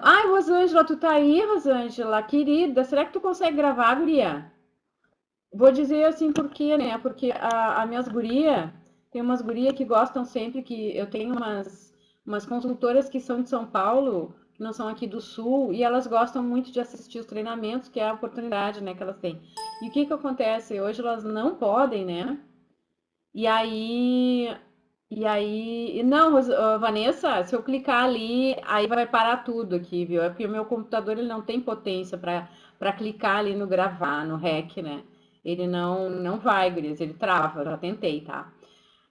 Ai, Rosângela, tu tá aí, Rosângela, querida, será que tu consegue gravar, guria? Vou dizer assim por quê, né? Porque a minhas guria, tem umas guria que gostam sempre que eu tenho umas consultoras que são de São Paulo, que não são aqui do Sul, e elas gostam muito de assistir os treinamentos, que é a oportunidade, né, que elas têm. E o que que acontece? Hoje elas não podem, né? E aí, não, Vanessa, se eu clicar ali, aí vai parar tudo aqui, viu? É porque o meu computador ele não tem potência para clicar ali no gravar, no REC, né? Ele não vai, gurias, ele trava, eu já tentei, tá?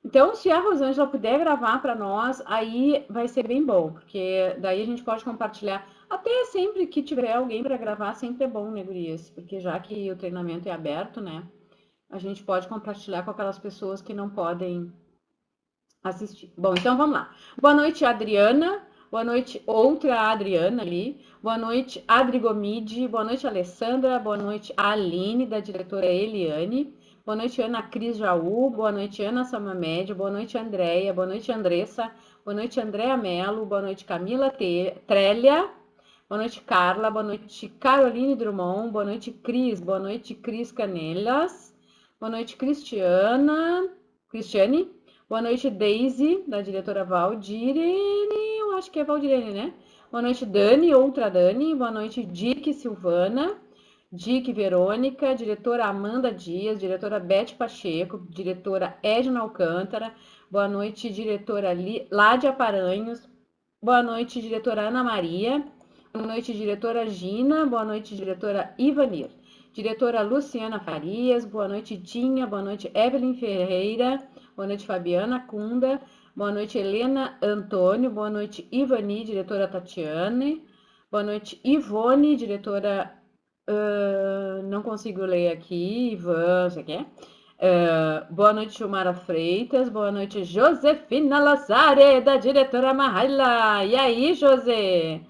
Então, se a Rosângela puder gravar para nós, aí vai ser bem bom, porque daí a gente pode compartilhar. Até sempre que tiver alguém para gravar, sempre é bom, né, gurias? Porque já que o treinamento é aberto, né? A gente pode compartilhar com aquelas pessoas que não podem assistir. Bom, então vamos lá. Boa noite, Adriana. Boa noite, outra Adriana ali. Boa noite, Adri Gomide. Boa noite, Alessandra. Boa noite, Aline, da diretora Eliane. Boa noite, Ana Cris Jaú. Boa noite, Ana Samamed. Boa noite, Andréia. Boa noite, Andressa. Boa noite, Andréa Mello. Boa noite, Camila Trélia. Boa noite, Carla. Boa noite, Caroline Drummond. Boa noite, Cris. Boa noite, Cris Canelas. Boa noite, Cristiane. Boa noite, Daisy, da diretora Valdirene. Eu acho que é Valdirene, né? Boa noite, Dani, outra Dani. Boa noite, Dick Silvana. Dick Verônica, diretora Amanda Dias, diretora Beth Pacheco, diretora Edna Alcântara. Boa noite, diretora Ládia Paranhos. Boa noite, diretora Ana Maria. Boa noite, diretora Gina. Boa noite, diretora Ivanir. Diretora Luciana Farias. Boa noite, Dinha. Boa noite, Evelyn Ferreira. Boa noite, Fabiana Cunda. Boa noite, Helena Antônio. Boa noite, Ivani, diretora Tatiane. Boa noite, Ivone, diretora. Não consigo ler aqui. Ivan, você quer? Boa noite, Gilmara Freitas. Boa noite, Josefina Lazare, da diretora Mahaila. E aí, José?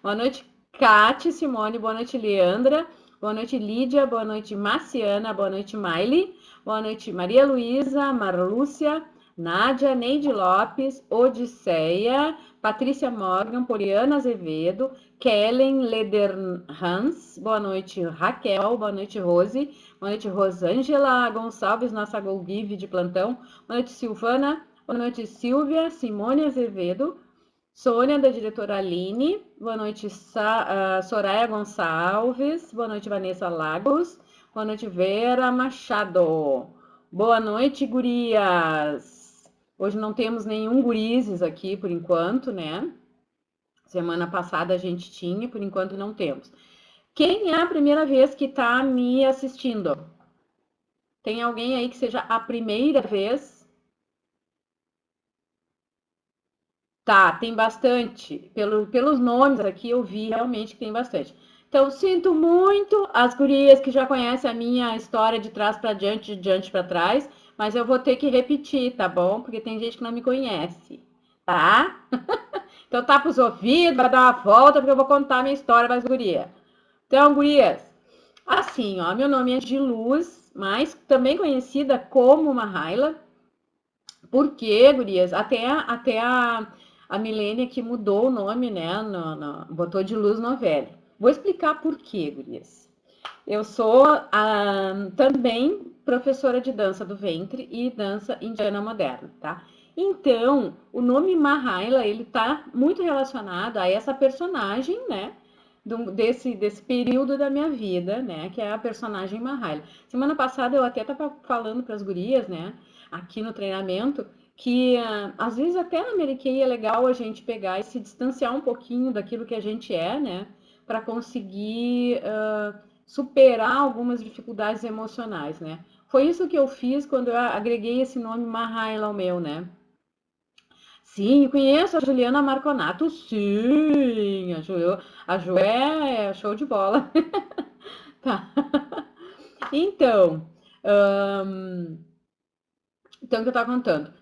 Boa noite, Cate Simone. Boa noite, Leandra. Boa noite, Lídia. Boa noite, Marciana. Boa noite, Miley. Boa noite, Maria Luísa, Marlúcia, Nádia, Neide Lopes, Odisseia, Patrícia Morgan, Poliana Azevedo, Kellen Lederhans. Boa noite, Raquel. Boa noite, Rose. Boa noite, Rosângela Gonçalves, nossa Golgive de plantão. Boa noite, Silvana. Boa noite, Silvia. Simone Azevedo. Sônia, da diretora Aline. Boa noite, Soraya Gonçalves. Boa noite, Vanessa Lagos. Boa noite, Vera Machado. Boa noite, gurias. Hoje não temos nenhum gurizes aqui por enquanto, né? Semana passada a gente tinha, por enquanto não temos. Quem é a primeira vez que está me assistindo? Tem alguém aí que seja a primeira vez? Tá, tem bastante. Pelos nomes aqui eu vi realmente que tem bastante. Então, sinto muito as gurias que já conhecem a minha história de trás para diante, de diante para trás, mas eu vou ter que repetir, tá bom? Porque tem gente que não me conhece, tá? Então, tapa os ouvidos, vai dar uma volta, porque eu vou contar a minha história para as gurias. Então, gurias, assim, ó, meu nome é Giluz, mas também conhecida como Mahaila. Por quê, gurias? A Milênia que mudou o nome, né? Botou de Luz Novelli. Vou explicar por quê, gurias. Eu sou também professora de dança do ventre e dança indiana moderna, tá? Então, o nome Mahaila, ele tá muito relacionado a essa personagem, né? Desse período da minha vida, né? Que é a personagem Mahaila. Semana passada eu até tava falando para as gurias, né? Aqui no treinamento, que às vezes até na Mary Kay é legal a gente pegar e se distanciar um pouquinho daquilo que a gente é, né? Para conseguir superar algumas dificuldades emocionais, né? Foi isso que eu fiz quando eu agreguei esse nome Mahaila ao meu, né? Sim, conheço a Juliana Marconato, sim, a Ju é show de bola. Tá. Então, então o que eu estava contando.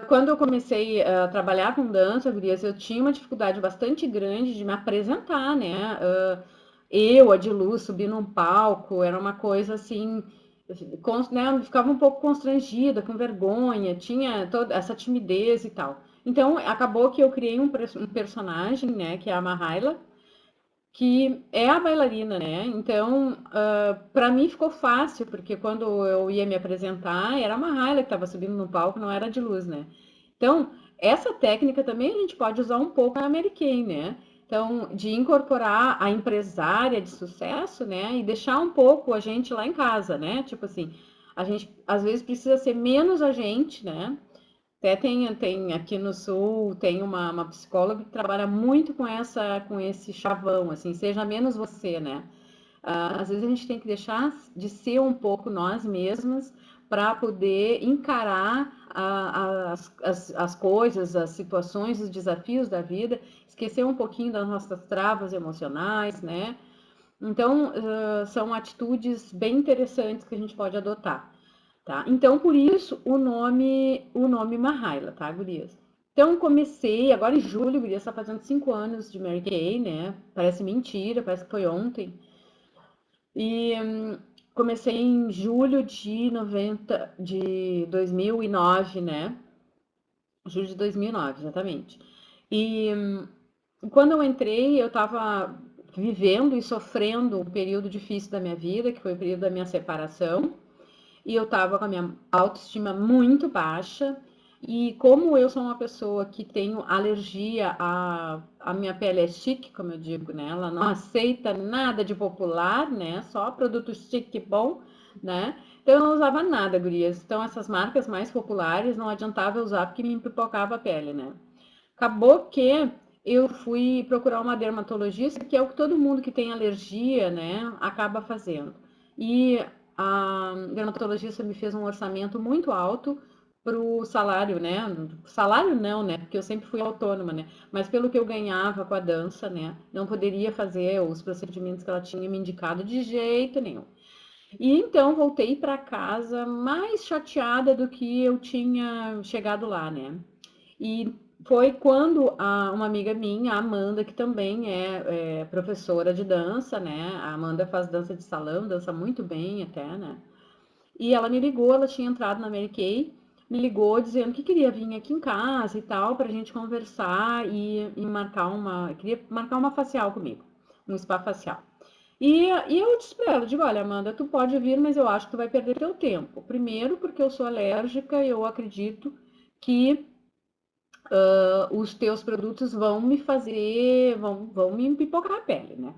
Quando eu comecei a trabalhar com dança, gurias, eu tinha uma dificuldade bastante grande de me apresentar, né? Eu, a de luz, subir num palco, era uma coisa assim, né? Eu ficava um pouco constrangida, com vergonha, tinha toda essa timidez e tal. Então, acabou que eu criei um personagem, né, que é a Mahaila, que é a bailarina, né? Então, para mim ficou fácil, porque quando eu ia me apresentar, era a Mahaila que estava subindo no palco, não era de luz, né? Então, essa técnica também a gente pode usar um pouco na Mary Kay, né? Então, de incorporar a empresária de sucesso, né? E deixar um pouco a gente lá em casa, né? Tipo assim, a gente às vezes precisa ser menos a gente, né? Até tem aqui no Sul, tem uma psicóloga que trabalha muito com esse chavão, assim, seja menos você, né? Às vezes a gente tem que deixar de ser um pouco nós mesmos para poder encarar as coisas, as situações, os desafios da vida, esquecer um pouquinho das nossas travas emocionais, né? Então, são atitudes bem interessantes que a gente pode adotar. Tá? Então, por isso, o nome Mahaila, tá, gurias? Então, comecei, agora em julho, gurias, está fazendo 5 anos de Mary Kay, né? Parece mentira, parece que foi ontem. E comecei em julho de 2009, né? Julho de 2009, exatamente. E quando eu entrei, eu estava vivendo e sofrendo um período difícil da minha vida, que foi o período da minha separação. E eu tava com a minha autoestima muito baixa. E como eu sou uma pessoa que tenho alergia a minha pele é chique, como eu digo, né? Ela não aceita nada de popular, né? Só produto chique bom, né? Então eu não usava nada, gurias. Então essas marcas mais populares não adiantava eu usar porque me pipocava a pele, né? Acabou que eu fui procurar uma dermatologista, que é o que todo mundo que tem alergia, né, acaba fazendo. E a dermatologista me fez um orçamento muito alto para o salário, né? Salário não, né? Porque eu sempre fui autônoma, né? Mas pelo que eu ganhava com a dança, né? Não poderia fazer os procedimentos que ela tinha me indicado de jeito nenhum. E então voltei para casa mais chateada do que eu tinha chegado lá, né? E foi quando uma amiga minha, a Amanda, que também é professora de dança, né? A Amanda faz dança de salão, dança muito bem até, né? E ela me ligou, ela tinha entrado na Mary Kay, me ligou dizendo que queria vir aqui em casa e tal, pra gente conversar e marcar queria marcar uma facial comigo, um spa facial. E eu disse pra ela, digo, olha, Amanda, tu pode vir, mas eu acho que tu vai perder teu tempo. Primeiro, porque eu sou alérgica e eu acredito que os teus produtos vão me fazer, vão me pipocar a pele, né?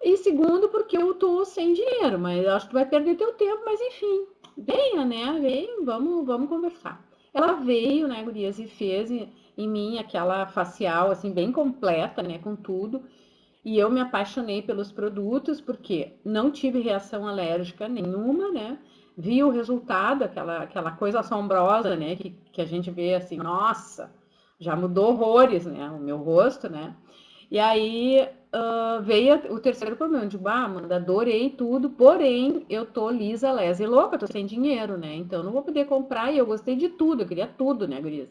E segundo, porque eu tô sem dinheiro, mas eu acho que tu vai perder teu tempo, mas enfim, venha, né? Vem, vamos conversar. Ela veio, né, gurias, e fez em mim aquela facial, assim, bem completa, né, com tudo. E eu me apaixonei pelos produtos, porque não tive reação alérgica nenhuma, né? Vi o resultado, aquela coisa assombrosa, né? Que a gente vê assim, nossa, já mudou horrores, né? O meu rosto, né? E aí veio o terceiro problema. Eu digo, Amanda, adorei tudo, porém eu tô lisa, lesa e louca, tô sem dinheiro, né? Então não vou poder comprar e eu gostei de tudo, eu queria tudo, né, gurias?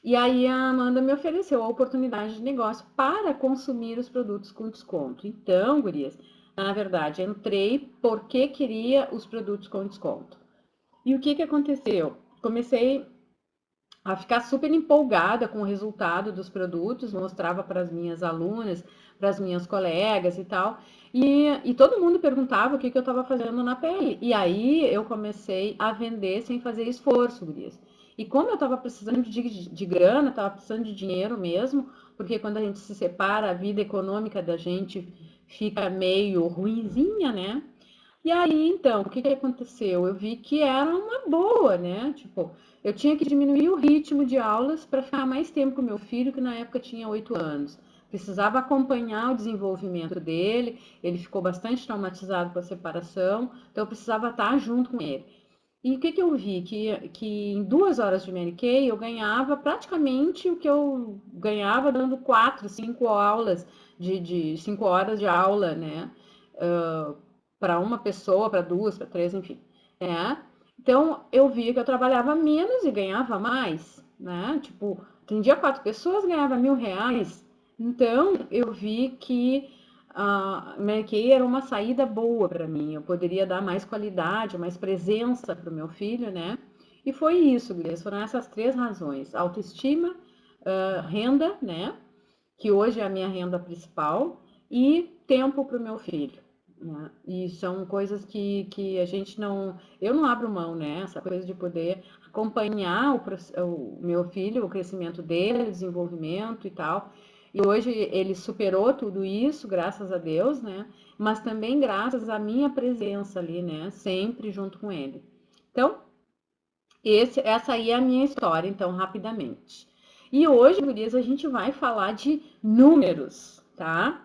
E aí a Amanda me ofereceu a oportunidade de negócio para consumir os produtos com desconto. Então, gurias, na verdade, entrei porque queria os produtos com desconto. E o que aconteceu? Comecei a ficar super empolgada com o resultado dos produtos, mostrava para as minhas alunas, para as minhas colegas e tal. E todo mundo perguntava o que eu estava fazendo na pele. E aí eu comecei a vender sem fazer esforço, gurias. E como eu estava precisando de grana, estava precisando de dinheiro mesmo, porque quando a gente se separa, a vida econômica da gente fica meio ruinzinha, né? E aí, então, o que que aconteceu? Eu vi que era uma boa, né? Tipo, eu tinha que diminuir o ritmo de aulas para ficar mais tempo com meu filho, que na época tinha 8 anos. Precisava acompanhar o desenvolvimento dele, ele ficou bastante traumatizado com a separação, então eu precisava estar junto com ele. E o que que eu vi? Que em 2 horas de Mary Kay eu ganhava praticamente o que eu ganhava dando 4, 5 aulas de 5 horas de aula, né? Para uma pessoa, para duas, para três, enfim. É. Então eu via que eu trabalhava menos e ganhava mais, né? Tipo, atendia 4 pessoas, ganhava R$ 1.000. Então eu vi que a Mary Kay era uma saída boa para mim. Eu poderia dar mais qualidade, mais presença para o meu filho, né? E foi isso, gurias, foram essas 3 razões: autoestima, renda, né? Que hoje é a minha renda principal, e tempo para o meu filho. Né? E são coisas que a gente não. Eu não abro mão, né? Essa coisa de poder acompanhar o meu filho, o crescimento dele, o desenvolvimento e tal. E hoje ele superou tudo isso, graças a Deus, né? Mas também graças à minha presença ali, né? Sempre junto com ele. Então, essa aí é a minha história, então, rapidamente. E hoje, gurias, a gente vai falar de números, tá?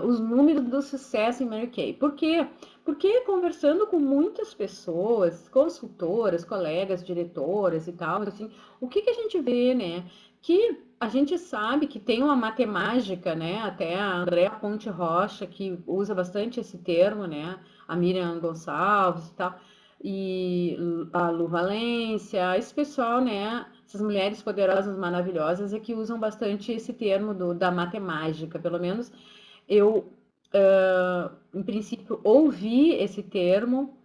Os números do sucesso em Mary Kay. Por quê? Porque conversando com muitas pessoas, consultoras, colegas, diretoras e tal, assim, o que a gente vê, né? Que a gente sabe que tem uma matemática, né? Até a Andréa Ponte Rocha, que usa bastante esse termo, né? A Miriam Gonçalves e tal, e a Lu Valência, esse pessoal, né? Essas mulheres poderosas, maravilhosas, é que usam bastante esse termo da matemática. Pelo menos eu, em princípio, ouvi esse termo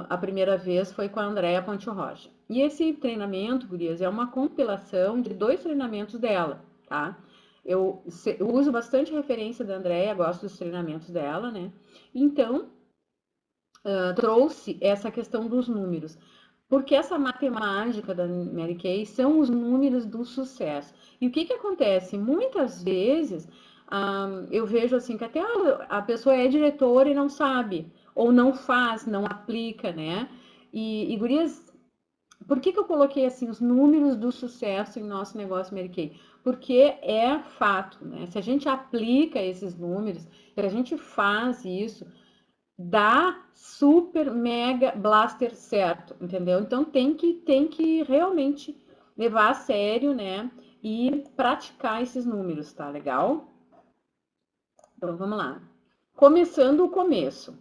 a primeira vez foi com a Andréa Ponte Rocha. E esse treinamento, gurias, é uma compilação de 2 treinamentos dela, tá? Eu uso bastante referência da Andréa, gosto dos treinamentos dela, né? Então, trouxe essa questão dos números. Porque essa matemática da Mary Kay são os números do sucesso. E o que acontece? Muitas vezes eu vejo assim que até a pessoa é diretora e não sabe, ou não faz, não aplica, né? E gurias, por que eu coloquei assim os números do sucesso em nosso negócio Mary Kay? Porque é fato, né? Se a gente aplica esses números, se a gente faz isso, dá super mega blaster certo, entendeu? Então tem que realmente levar a sério, né? E praticar esses números, tá legal? Então vamos lá. Começando o começo.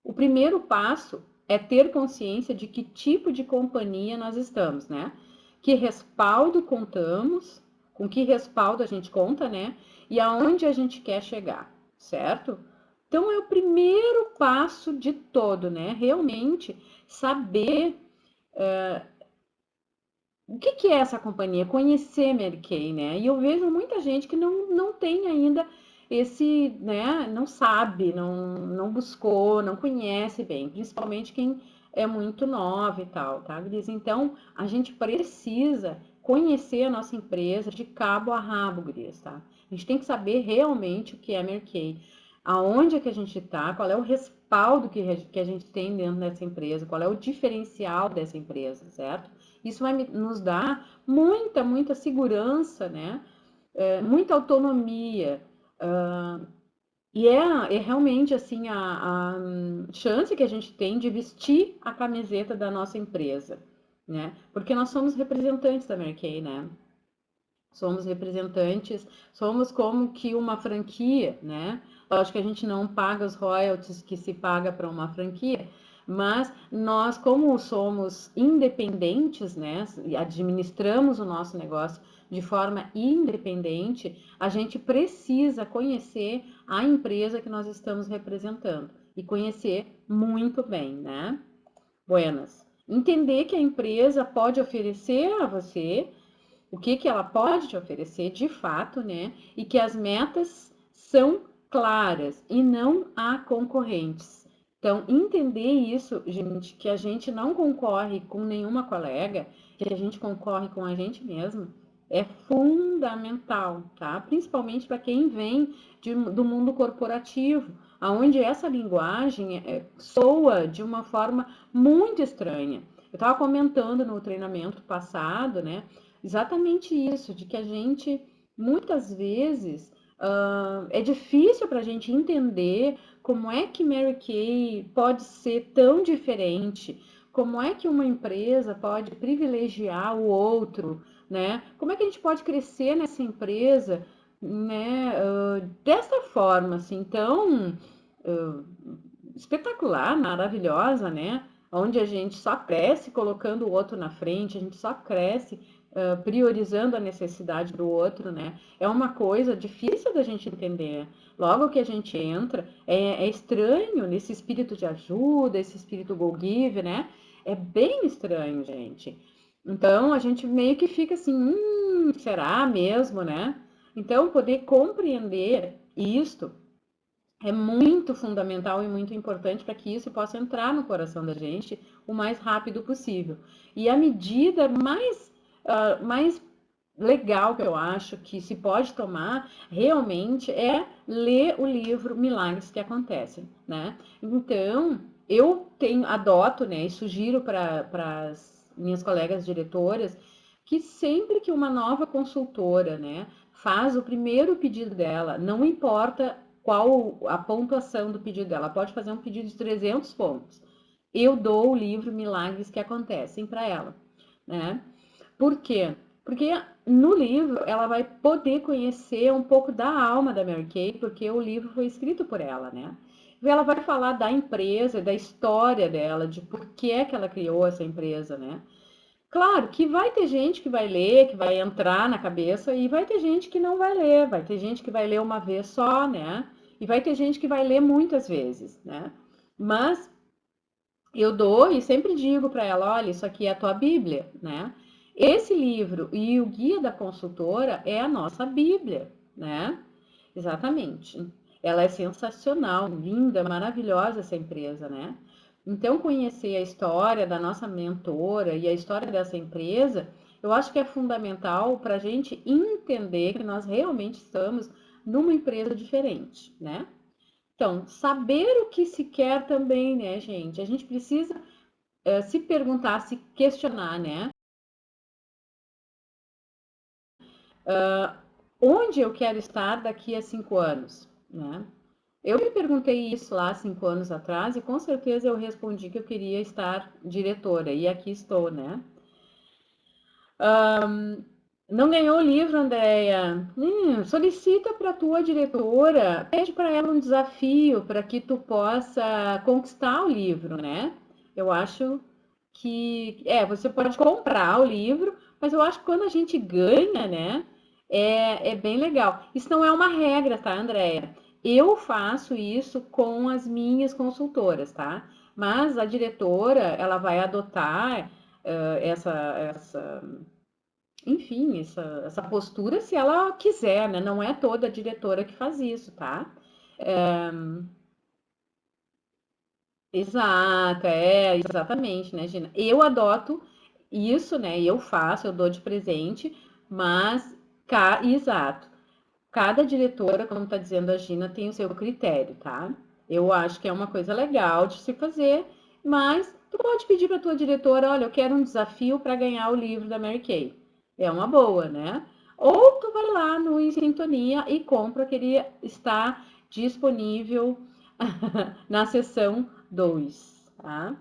O primeiro passo é ter consciência de que tipo de companhia nós estamos, né? Que respaldo contamos, com que respaldo a gente conta, né? E aonde a gente quer chegar, certo? Então é o primeiro passo de todo, né? Realmente saber o que é essa companhia, conhecer Mary Kay, né? E eu vejo muita gente que não tem ainda esse, né? Não sabe, não buscou, não conhece bem, principalmente quem é muito nova e tal, tá, Gris? Então, a gente precisa conhecer a nossa empresa de cabo a rabo, Gris, tá? A gente tem que saber realmente o que é Mary Kay, aonde é que a gente está, qual é o respaldo que a gente tem dentro dessa empresa, qual é o diferencial dessa empresa, certo? Isso vai nos dar muita segurança, né? Muita autonomia. E é realmente assim a chance que a gente tem de vestir a camiseta da nossa empresa, né? Porque nós somos representantes da Mary Kay, né? Somos representantes, somos como que uma franquia, né? Lógico que a gente não paga os royalties que se paga para uma franquia, mas nós, como somos independentes, né? E administramos o nosso negócio de forma independente, a gente precisa conhecer a empresa que nós estamos representando e conhecer muito bem, né? Buenas. Entender que a empresa pode oferecer a você o que ela pode te oferecer de fato, né? E que as metas são claras e não há concorrentes. Então, entender isso, gente, que a gente não concorre com nenhuma colega, que a gente concorre com a gente mesmo, é fundamental, tá? Principalmente para quem vem do mundo corporativo, aonde essa linguagem soa de uma forma muito estranha. Eu estava comentando no treinamento passado, né? Exatamente isso, de que a gente, muitas vezes, é difícil para a gente entender como é que Mary Kay pode ser tão diferente, como é que uma empresa pode privilegiar o outro, né? Como é que a gente pode crescer nessa empresa, né? Dessa forma, assim, tão espetacular, maravilhosa, né? Onde a gente só cresce colocando o outro na frente, a gente só cresce priorizando a necessidade do outro, né? É uma coisa difícil da gente entender. Logo que a gente entra, é estranho nesse espírito de ajuda, esse espírito go-give, né? É bem estranho, gente. Então, a gente meio que fica assim, será mesmo, né? Então, poder compreender isto é muito fundamental e muito importante para que isso possa entrar no coração da gente o mais rápido possível. E a medida mais legal que eu acho que se pode tomar realmente é ler o livro Milagres que Acontecem, né? Então, adoto, né, e sugiro para as minhas colegas diretoras que sempre que uma nova consultora, né, faz o primeiro pedido dela, não importa qual a pontuação do pedido dela, pode fazer um pedido de 300 pontos. Eu dou o livro Milagres que Acontecem para ela, né? Por quê? Porque no livro ela vai poder conhecer um pouco da alma da Mary Kay, porque o livro foi escrito por ela, né? Ela vai falar da empresa, da história dela, de por que é que ela criou essa empresa, né? Claro que vai ter gente que vai ler, que vai entrar na cabeça, e vai ter gente que não vai ler, vai ter gente que vai ler uma vez só, né? E vai ter gente que vai ler muitas vezes, né? Mas eu dou e sempre digo para ela, olha, isso aqui é a tua Bíblia, né? Esse livro e o guia da consultora é a nossa Bíblia, né? Exatamente. Ela é sensacional, linda, maravilhosa essa empresa, né? Então, conhecer a história da nossa mentora e a história dessa empresa, eu acho que é fundamental para a gente entender que nós realmente estamos numa empresa diferente, né? Então, saber o que se quer também, né, gente? A gente precisa se perguntar, se questionar, né? Onde eu quero estar daqui a 5 anos, né? Eu me perguntei isso lá 5 anos atrás e com certeza eu respondi que eu queria estar diretora e aqui estou, né? Não ganhou o livro, Andréia? Solicita para a tua diretora, pede para ela um desafio para que tu possa conquistar o livro, né? Eu acho que você pode comprar o livro, mas eu acho que quando a gente ganha, né, é bem legal. Isso não é uma regra, tá, Andréia? Eu faço isso com as minhas consultoras, tá? Mas a diretora, ela vai adotar essa enfim, essa postura se ela quiser, né? Não é toda diretora que faz isso, tá? Exato, exatamente, né, Gina? Eu adoto isso, né? Eu faço, eu dou de presente, mas, exato. Cada diretora, como está dizendo a Gina, tem o seu critério, tá? Eu acho que é uma coisa legal de se fazer, mas tu pode pedir para tua diretora, olha, eu quero um desafio para ganhar o livro da Mary Kay. É uma boa, né? Ou tu vai lá no Em Sintonia e compra que ele está disponível na seção 2, tá?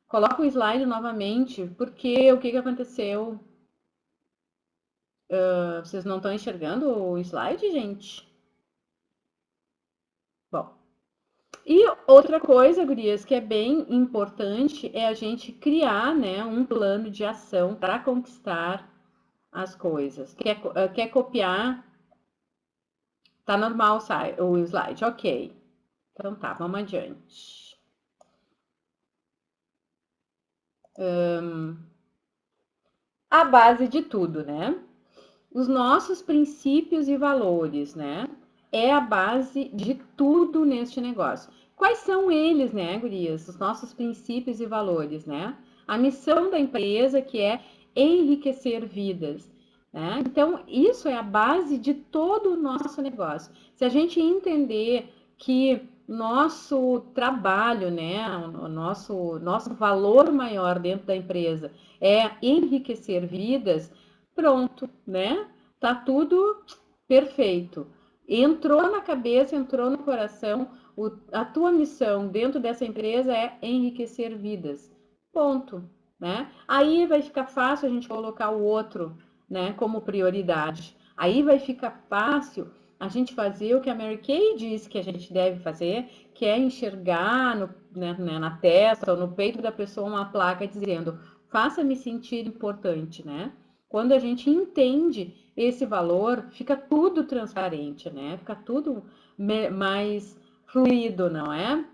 Coloca o slide novamente, porque o que que aconteceu? Vocês não estão enxergando o slide, gente? Bom, e outra coisa, gurias, que é bem importante é a gente criar, né, um plano de ação para conquistar as coisas. Quer copiar? Tá normal o slide, ok. Então tá, vamos adiante. A base de tudo, né? Os nossos princípios e valores, né? É a base de tudo neste negócio. Quais são eles, né, gurias? Os nossos princípios e valores, né? A missão da empresa, que é enriquecer vidas, né? Então, isso é a base de todo o nosso negócio. Se a gente entender que nosso trabalho, né, o nosso valor maior dentro da empresa é enriquecer vidas, pronto, né? Tá tudo perfeito. Entrou na cabeça, entrou no coração, a tua missão dentro dessa empresa é enriquecer vidas. Ponto, né? Aí vai ficar fácil a gente colocar o outro, né, como prioridade. Aí vai ficar fácil a gente fazer o que a Mary Kay diz que a gente deve fazer, que é enxergar na testa ou no peito da pessoa uma placa dizendo faça-me sentir importante, né? Quando a gente entende esse valor, fica tudo transparente, né? Fica tudo mais fluido, não é?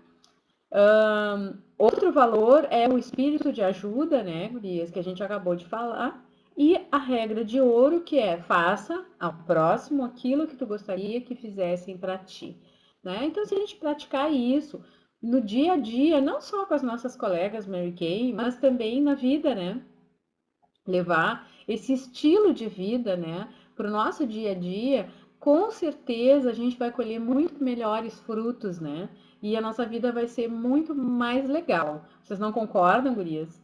Outro valor é o espírito de ajuda, né, gurias, que a gente acabou de falar. E a regra de ouro, que é faça ao próximo aquilo que tu gostaria que fizessem para ti, né? Então, se a gente praticar isso no dia a dia, não só com as nossas colegas Mary Kay, mas também na vida, né? Levar esse estilo de vida, né, para o nosso dia a dia, com certeza a gente vai colher muito melhores frutos, né? E a nossa vida vai ser muito mais legal. Vocês não concordam, gurias?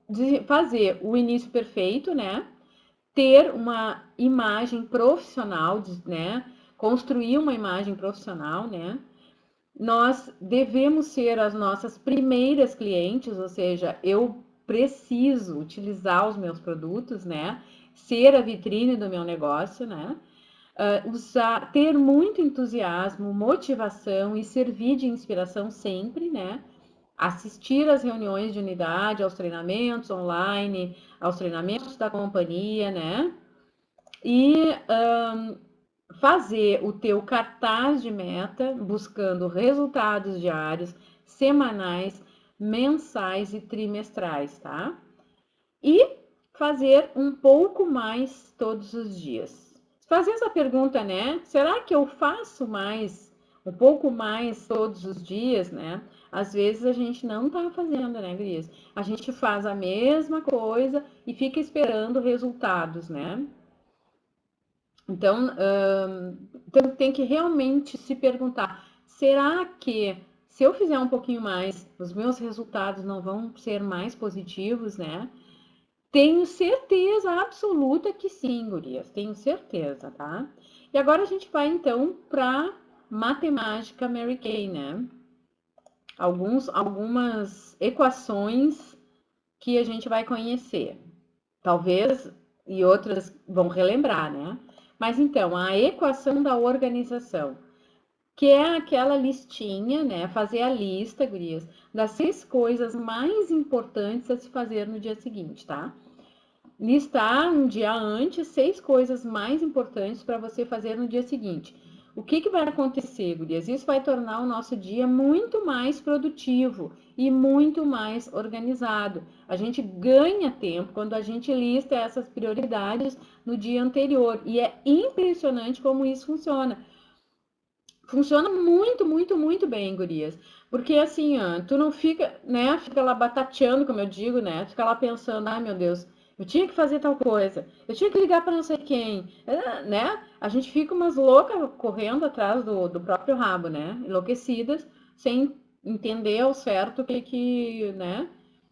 De fazer o início perfeito, né? Ter uma imagem profissional, né? Construir uma imagem profissional, né? Nós devemos ser as nossas primeiras clientes, ou seja, eu preciso utilizar os meus produtos, né? Ser a vitrine do meu negócio, né? Ter muito entusiasmo, motivação e servir de inspiração sempre, né? Assistir às reuniões de unidade, aos treinamentos online, aos treinamentos da companhia, né? E fazer o teu cartaz de meta, buscando resultados diários, semanais, mensais e trimestrais, tá? E fazer um pouco mais todos os dias. Fazer essa pergunta, né? Será que eu faço mais, um pouco mais todos os dias, né? Às vezes a gente não tá fazendo, né, Gris? A gente faz a mesma coisa e fica esperando resultados, né? Então, então tem que realmente se perguntar: será que se eu fizer um pouquinho mais, os meus resultados não vão ser mais positivos, né? Tenho certeza absoluta que sim, gurias, tenho certeza, tá? E agora a gente vai então para matemática Mary Kay, né? Algumas equações que a gente vai conhecer. Talvez e outras vão relembrar, né? Mas então, a equação da organização, que é aquela listinha, né? Fazer a lista, gurias, das 6 coisas mais importantes a se fazer no dia seguinte, tá? Listar um dia antes 6 coisas mais importantes para você fazer no dia seguinte. O que vai acontecer, gurias? Isso vai tornar o nosso dia muito mais produtivo e muito mais organizado. A gente ganha tempo quando a gente lista essas prioridades no dia anterior. E é impressionante como isso funciona. Funciona muito, muito, muito bem, gurias. Porque assim, ó, tu não fica, né? Fica lá batateando, como eu digo, né? Fica lá pensando, ai meu Deus, eu tinha que fazer tal coisa, eu tinha que ligar para não sei quem, né? A gente fica umas loucas correndo atrás do próprio rabo, né? Enlouquecidas, sem entender ao certo né?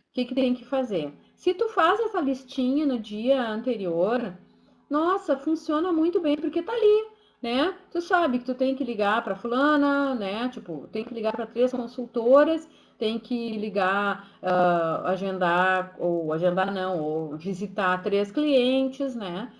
O que tem que fazer. Se tu faz essa listinha no dia anterior, nossa, funciona muito bem, porque tá ali, né? Tu sabe que tu tem que ligar para fulana, né? Tipo, tem que ligar para 3 consultoras, tem que ligar, agendar não, ou visitar 3 clientes, né?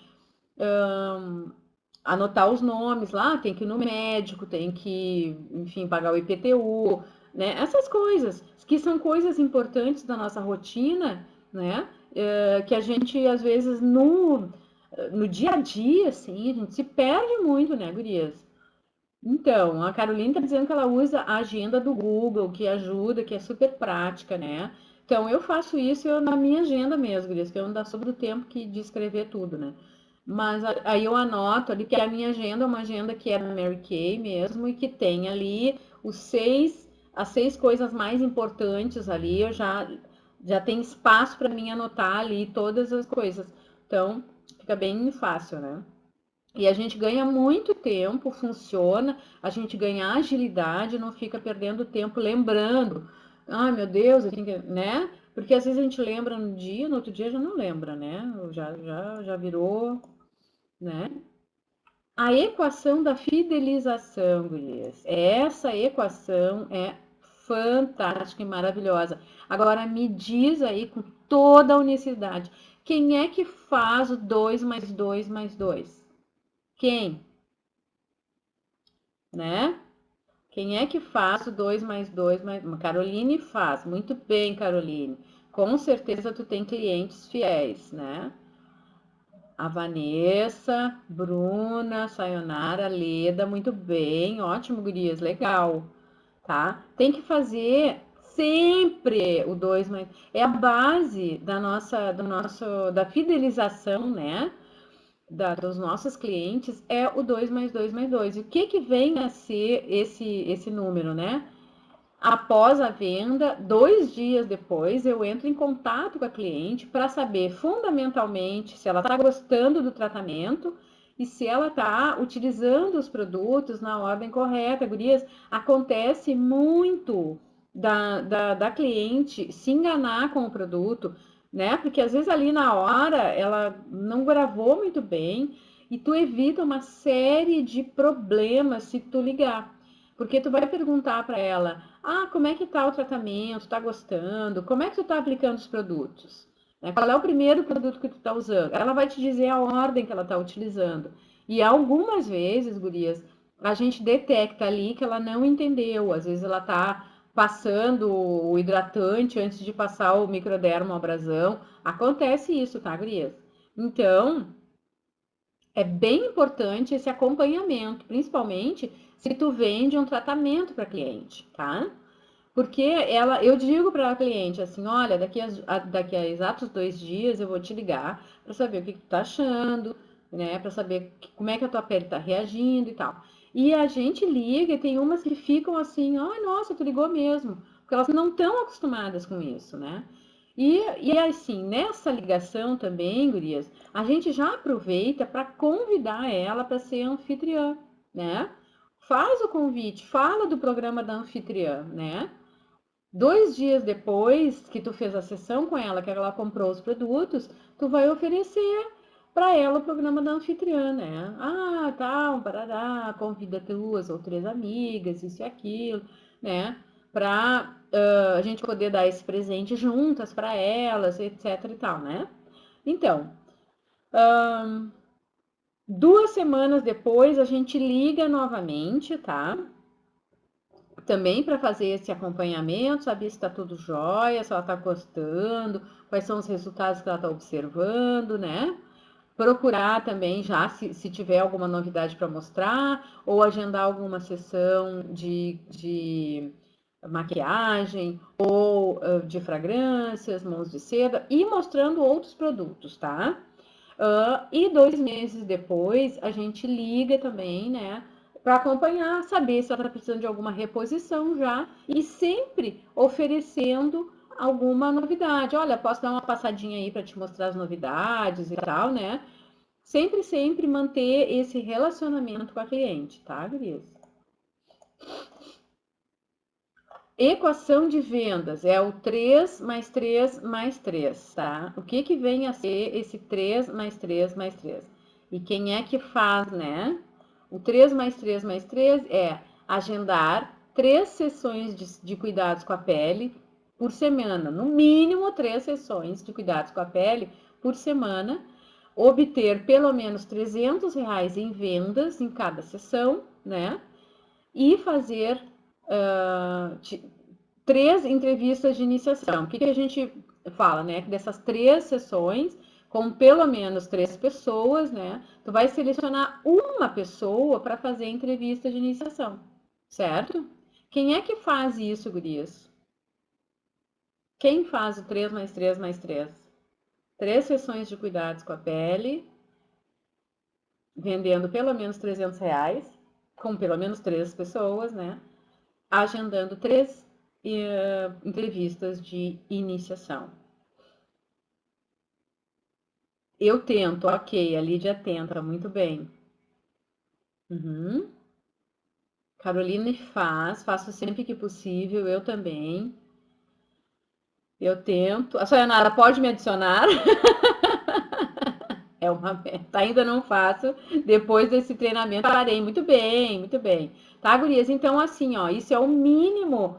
Anotar os nomes lá, tem que ir no médico, tem que, enfim, pagar o IPTU, né? Essas coisas, que são coisas importantes da nossa rotina, né? Que a gente, às vezes, no dia a dia, assim, a gente se perde muito, né, gurias? Então, a Caroline está dizendo que ela usa a agenda do Google, que ajuda, que é super prática, né? Então, eu faço isso na minha agenda mesmo, gurias, que eu não dá sobre o tempo que de escrever tudo, né? Mas aí eu anoto ali que a minha agenda é uma agenda que é da Mary Kay mesmo e que tem ali as 6 coisas mais importantes ali, já tem espaço para mim anotar ali todas as coisas. Então, fica bem fácil, né? E a gente ganha muito tempo, funciona, a gente ganha agilidade, não fica perdendo tempo lembrando. Ai, meu Deus, eu tenho que, né? Porque às vezes a gente lembra no dia, no outro dia já não lembra, né? Já virou, né? A equação da fidelização, gurias. Essa equação é fantástica e maravilhosa. Agora me diz aí com toda a honestidade, quem é que faz o 2 mais 2 mais 2? Quem? Né? Quem é que faz o 2 mais 2 mais... Caroline faz. Muito bem, Caroline. Com certeza tu tem clientes fiéis, né? A Vanessa, Bruna, Sayonara, Leda, muito bem, ótimo, gurias, legal, tá? Tem que fazer sempre o 2 mais... É a base da fidelização, né? Dos nossos clientes, é o 2 mais 2 mais 2. E o que que vem a ser esse número, né? Após a venda, 2 dias depois, eu entro em contato com a cliente para saber fundamentalmente se ela está gostando do tratamento e se ela está utilizando os produtos na ordem correta. Gurias, acontece muito da cliente se enganar com o produto, né? Porque às vezes ali na hora ela não gravou muito bem e tu evita uma série de problemas se tu ligar. Porque tu vai perguntar para ela: ah, como é que tá o tratamento? Tá gostando? Como é que tu tá aplicando os produtos? Né? Qual é o primeiro produto que tu tá usando? Ela vai te dizer a ordem que ela tá utilizando. E algumas vezes, gurias, a gente detecta ali que ela não entendeu. Às vezes ela tá passando o hidratante antes de passar o microdermo abrasão. Acontece isso, tá, gurias? Então, é bem importante esse acompanhamento, principalmente se tu vende um tratamento para cliente, tá? Porque eu digo para a cliente assim, olha, daqui a exatos 2 dias eu vou te ligar para saber o que tu tá achando, né? Para saber como é que a tua pele tá reagindo e tal. E a gente liga e tem umas que ficam assim, ai, nossa, tu ligou mesmo, porque elas não estão acostumadas com isso, né? E assim, nessa ligação também, gurias, a gente já aproveita para convidar ela para ser anfitriã, né? Faz o convite, fala do programa da anfitriã, né? 2 dias depois que tu fez a sessão com ela, que ela comprou os produtos, tu vai oferecer para ela o programa da anfitriã, né? Ah, tá, um parará, convida 2 ou 3 amigas, isso e aquilo, né? Para a gente poder dar esse presente juntas para elas, etc e tal, né? Então, 2 semanas depois a gente liga novamente, tá? Também para fazer esse acompanhamento, saber se está tudo jóia, se ela está gostando, quais são os resultados que ela está observando, né? Procurar também já se tiver alguma novidade para mostrar, ou agendar alguma sessão de maquiagem, ou de fragrâncias, mãos de seda, e mostrando outros produtos, tá? E 2 meses depois, a gente liga também, né? Para acompanhar, saber se ela está precisando de alguma reposição já e sempre oferecendo alguma novidade. Olha, posso dar uma passadinha aí para te mostrar as novidades e tal, né? Sempre, sempre manter esse relacionamento com a cliente, tá, gurias? Equação de vendas é o 3 mais 3 mais 3, tá? O que que vem a ser esse 3 mais 3 mais 3? E quem é que faz, né? O 3 mais 3 mais 3 é agendar 3 sessões de cuidados com a pele por semana. No mínimo 3 sessões de cuidados com a pele por semana. Obter pelo menos R$ 300 em vendas em cada sessão, né? E fazer 3 entrevistas de iniciação. O que a gente fala, né? Dessas 3 sessões, com pelo menos 3 pessoas, né? Tu vai selecionar uma pessoa para fazer a entrevista de iniciação, certo? Quem é que faz isso, gurias? Quem faz o 3 mais 3 mais 3? 3 sessões de cuidados com a pele, vendendo pelo menos R$ 300, com pelo menos 3 pessoas, né? Agendando 3 entrevistas de iniciação. Eu tento, ok, a Lídia tenta, muito bem. Uhum. Caroline faço sempre que possível, eu também. Eu tento. A Sayonara pode me adicionar? É uma meta. Ainda não faço. Depois desse treinamento, parei. Muito bem, muito bem. Tá, gurias? Então, assim, ó, isso é o mínimo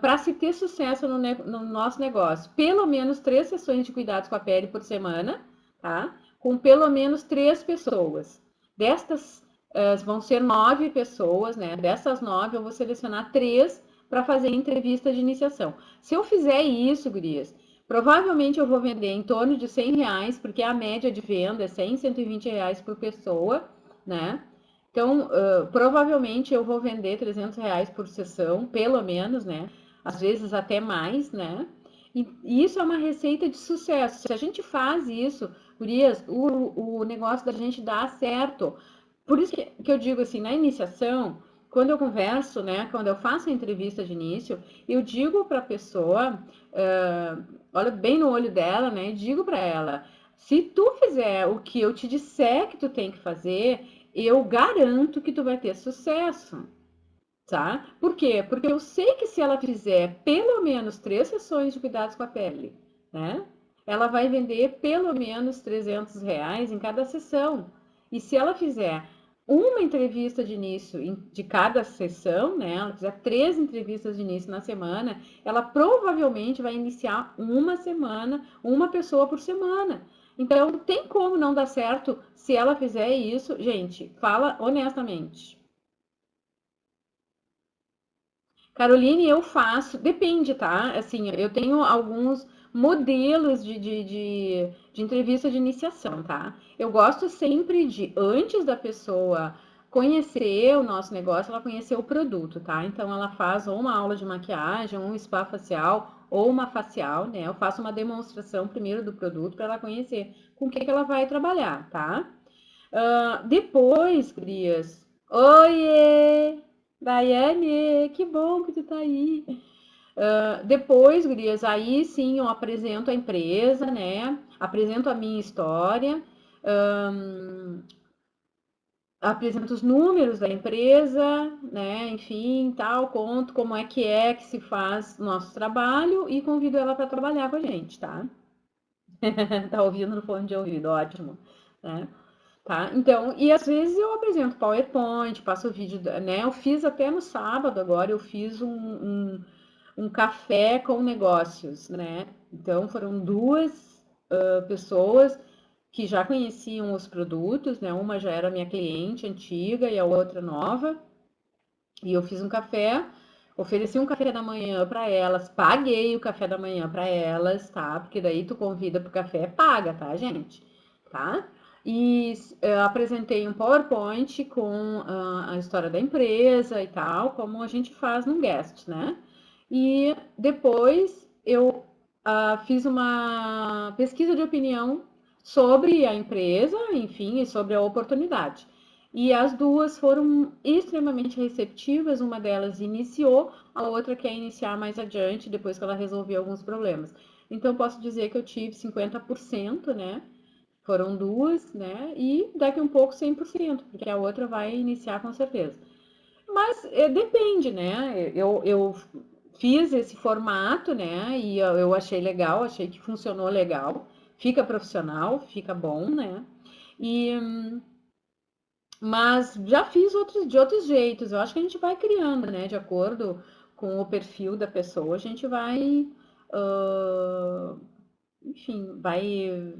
para se ter sucesso no nosso negócio. Pelo menos 3 sessões de cuidados com a pele por semana, tá? Com pelo menos 3 pessoas. Destas vão ser 9 pessoas, né? Dessas 9, eu vou selecionar 3 para fazer entrevista de iniciação. Se eu fizer isso, gurias, Provavelmente eu vou vender em torno de R$ 100, porque a média de venda é 100, R$ 120 por pessoa, né? Então, provavelmente eu vou vender R$ 300 por sessão, pelo menos, né? Às vezes até mais, né? E isso é uma receita de sucesso. Se a gente faz isso, Gurias, o negócio da gente dá certo. Por isso que eu digo assim, na iniciação, quando eu converso, né? Quando eu faço a entrevista de início, eu digo para a pessoa, olha bem no olho dela, né? E digo para ela, se tu fizer o que eu te disser que tu tem que fazer, eu garanto que tu vai ter sucesso, tá? Por quê? Porque eu sei que se ela fizer pelo menos 3 sessões de cuidados com a pele, né? Ela vai vender pelo menos R$ 300 em cada sessão. E se ela fizer uma entrevista de início de cada sessão, né? Ela fizer 3 entrevistas de início na semana, ela provavelmente vai iniciar uma semana, uma pessoa por semana. Então, tem como não dar certo se ela fizer isso? Gente, fala honestamente. Caroline, eu faço, depende, tá? Assim, eu tenho alguns modelos de entrevista de iniciação, tá? Eu gosto sempre de, antes da pessoa conhecer o nosso negócio, ela conhecer o produto, tá? Então, ela faz ou uma aula de maquiagem, um spa facial, ou uma facial, né? Eu faço uma demonstração primeiro do produto para ela conhecer com o que que ela vai trabalhar, tá? Depois, Crias. Oiê! Daiane, que bom que tu tá aí. Depois, Gurias, aí sim eu apresento a empresa, né? Apresento a minha história, apresento os números da empresa, né? Enfim, tal, conto como é que se faz nosso trabalho e convido ela para trabalhar com a gente, tá? Tá ouvindo no fone de ouvido, ótimo, né? Tá? Então, e às vezes eu apresento PowerPoint, passo o vídeo, né? Eu fiz até no sábado agora, eu fiz um café com negócios, né? Então, foram duas pessoas que já conheciam os produtos, né? Uma já era minha cliente antiga e a outra nova. E eu fiz um café, ofereci um café da manhã para elas, paguei o café da manhã para elas, tá? Porque daí tu convida pro café, paga, tá, gente? Tá? E apresentei um PowerPoint com a história da empresa e tal, como a gente faz no Guest, né? E depois eu fiz uma pesquisa de opinião sobre a empresa, enfim, e sobre a oportunidade. E as duas foram extremamente receptivas, uma delas iniciou, a outra quer iniciar mais adiante, depois que ela resolveu alguns problemas. Então, posso dizer que eu tive 50%, né? Foram duas, né? E daqui um pouco 100%, porque a outra vai iniciar com certeza. Mas depende, né? Eu fiz esse formato, né? E eu achei legal, achei que funcionou legal. Fica profissional, fica bom, né? E mas já fiz outros de outros jeitos. Eu acho que a gente vai criando, né? De acordo com o perfil da pessoa, a gente vai, ah, enfim, vai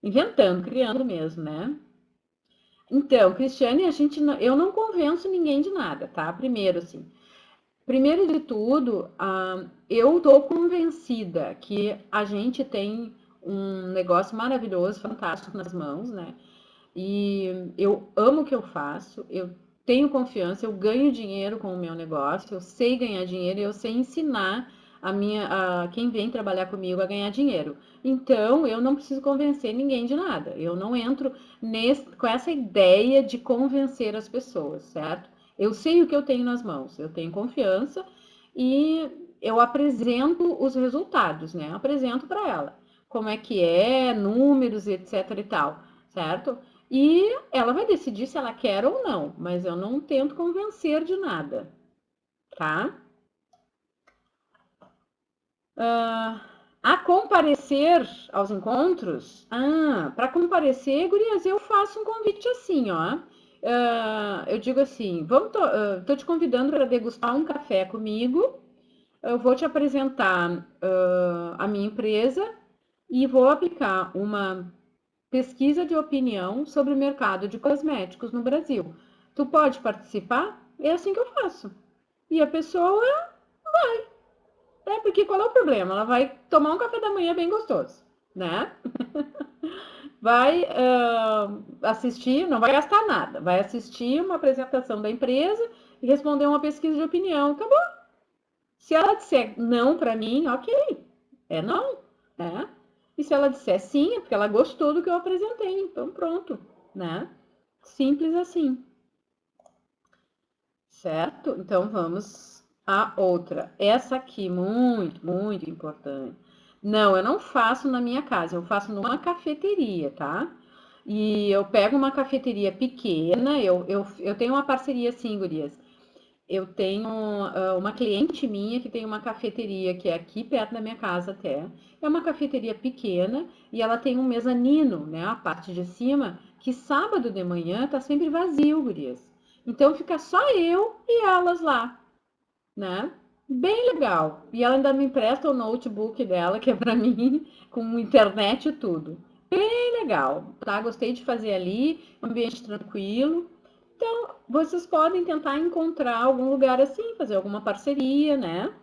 inventando, criando mesmo, né? Então, Cristiane, eu não convenço ninguém de nada, tá? Primeiro, assim, primeiro de tudo, eu estou convencida que a gente tem um negócio maravilhoso, fantástico nas mãos, né? E eu amo o que eu faço, eu tenho confiança, eu ganho dinheiro com o meu negócio, eu sei ganhar dinheiro e eu sei ensinar a quem vem trabalhar comigo a ganhar dinheiro. Então, eu não preciso convencer ninguém de nada. Eu não entro com essa ideia de convencer as pessoas, certo? Eu sei o que eu tenho nas mãos, eu tenho confiança e eu apresento os resultados, né? Apresento para ela como é que é, números, etc e tal, certo? E ela vai decidir se ela quer ou não, mas eu não tento convencer de nada, tá? A comparecer aos encontros, para comparecer, gurias, eu faço um convite assim, ó. Eu digo assim, tô te convidando para degustar um café comigo. Eu vou te apresentar a minha empresa e vou aplicar uma pesquisa de opinião sobre o mercado de cosméticos no Brasil. Tu pode participar? É assim que eu faço. E a pessoa, É porque qual é o problema? Ela vai tomar um café da manhã bem gostoso, né? Vai assistir, não vai gastar nada, vai assistir uma apresentação da empresa e responder uma pesquisa de opinião. Acabou. Se ela disser não para mim, ok, é não, né? E se ela disser sim, é porque ela gostou do que eu apresentei, então pronto, né? Simples assim, certo? Então vamos à outra. Essa aqui, muito, muito importante. Não, eu não faço na minha casa, eu faço numa cafeteria, tá? E eu pego uma cafeteria pequena, eu tenho uma parceria assim, gurias. Eu tenho uma cliente minha que tem uma cafeteria que é aqui perto da minha casa até. É uma cafeteria pequena e ela tem um mezanino, né? A parte de cima, que sábado de manhã tá sempre vazio, gurias. Então fica só eu e elas lá, né? Bem legal. E ela ainda me empresta o notebook dela, que é para mim, com internet e tudo. Bem legal, tá? Gostei de fazer ali, ambiente tranquilo. Então, vocês podem tentar encontrar algum lugar assim, fazer alguma parceria, né?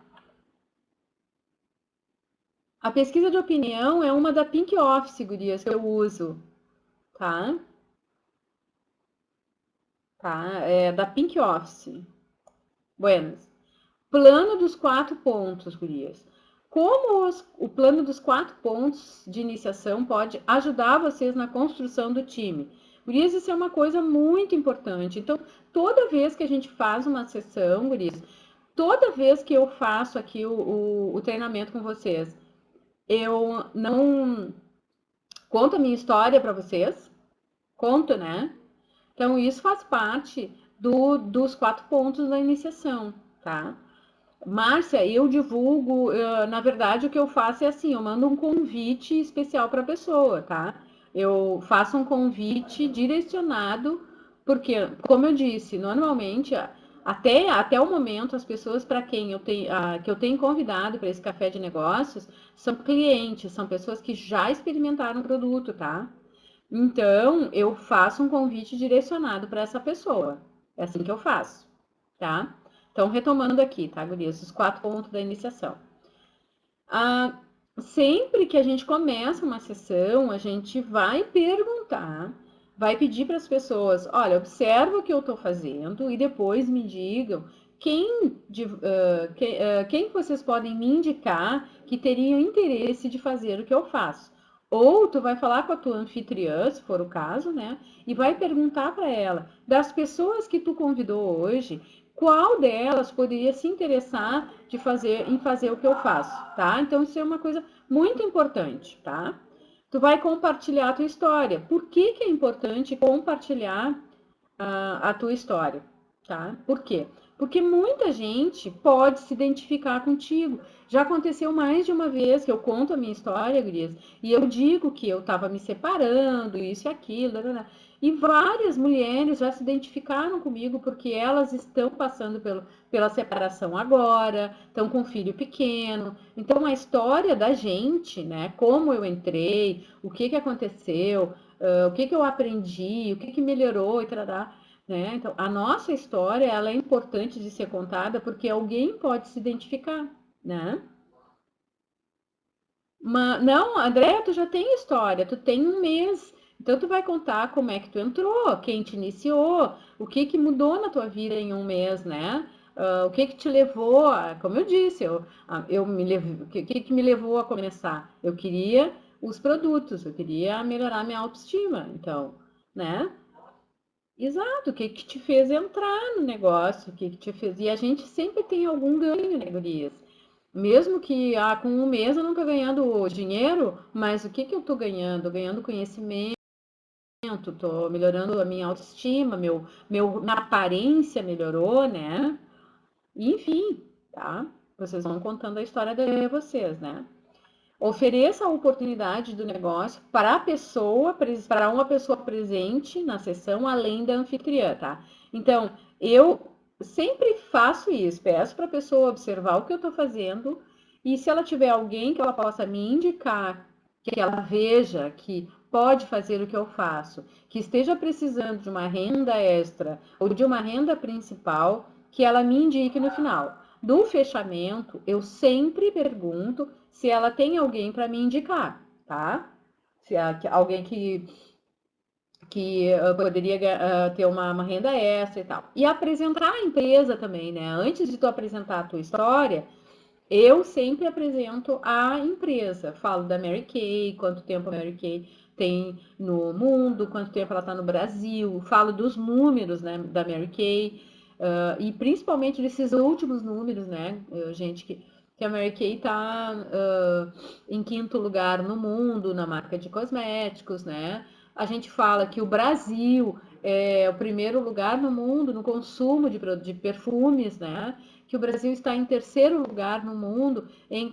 A pesquisa de opinião é uma da Pink Office, gurias, que eu uso, tá? Tá? É da Pink Office. Buenas. Plano dos 4 pontos, gurias. Como o plano dos 4 pontos de iniciação pode ajudar vocês na construção do time? Gurias, isso é uma coisa muito importante. Então, toda vez que a gente faz uma sessão, gurias, toda vez que eu faço aqui o treinamento com vocês, eu não conto a minha história para vocês, conto, né? Então, isso faz parte dos 4 pontos da iniciação, tá? Márcia, eu divulgo, na verdade, o que eu faço é assim, eu mando um convite especial para a pessoa, tá? Eu faço um convite direcionado, porque, como eu disse, normalmente, até o momento, as pessoas para quem que eu tenho convidado para esse café de negócios são clientes, são pessoas que já experimentaram o produto, tá? Então, eu faço um convite direcionado para essa pessoa. É assim que eu faço, tá? Então, retomando aqui, tá, gurias? Os 4 pontos da iniciação. Ah, sempre que a gente começa uma sessão, a gente vai perguntar, vai pedir para as pessoas, olha, observa o que eu estou fazendo e depois me digam quem vocês podem me indicar que teriam interesse de fazer o que eu faço. Ou tu vai falar com a tua anfitriã, se for o caso, né? E vai perguntar para ela, das pessoas que tu convidou hoje, qual delas poderia se interessar em fazer o que eu faço, tá? Então isso é uma coisa muito importante, tá? Tu vai compartilhar a tua história. Por que que é importante compartilhar a tua história, tá? Por quê? Porque muita gente pode se identificar contigo. Já aconteceu mais de uma vez que eu conto a minha história, Gurias, e eu digo que eu estava me separando, isso e aquilo, e várias mulheres já se identificaram comigo porque elas estão passando pela separação agora, estão com um filho pequeno. Então, a história da gente, né? Como eu entrei, o que que aconteceu, o que que eu aprendi, o que que melhorou e tal, né? Então, a nossa história, ela é importante de ser contada porque alguém pode se identificar, né? Mas, não, André, tu já tem história, tu tem um mês, então tu vai contar como é que tu entrou, quem te iniciou, o que que mudou na tua vida em um mês, né? O que que te levou, como eu disse, o que me levou a começar? Eu queria os produtos, eu queria melhorar minha autoestima, então, né? Exato, o que que te fez entrar no negócio, o que que te fez. E a gente sempre tem algum ganho, né, gurias? Mesmo que com um mês eu nunca ganhando dinheiro, mas o que que eu tô ganhando? Ganhando conhecimento, tô melhorando a minha autoestima, minha aparência melhorou, né? Enfim, tá? Vocês vão contando a história de vocês, né? Ofereça a oportunidade do negócio para a pessoa, para uma pessoa presente na sessão, além da anfitriã, tá? Então, eu sempre faço isso, peço para a pessoa observar o que eu estou fazendo e se ela tiver alguém que ela possa me indicar, que ela veja que pode fazer o que eu faço, que esteja precisando de uma renda extra ou de uma renda principal, que ela me indique no final. Do fechamento, eu sempre pergunto se ela tem alguém para me indicar, tá? Se alguém que poderia ter uma renda extra e tal. E apresentar a empresa também, né? Antes de tu apresentar a tua história, eu sempre apresento a empresa. Falo da Mary Kay, quanto tempo a Mary Kay tem no mundo, quanto tempo ela está no Brasil. Falo dos números, né, da Mary Kay. E principalmente desses últimos números, né, gente, que a Mary Kay está em quinto lugar no mundo na marca de cosméticos, né? A gente fala que o Brasil é o primeiro lugar no mundo no consumo de perfumes, né? Que o Brasil está em terceiro lugar no mundo em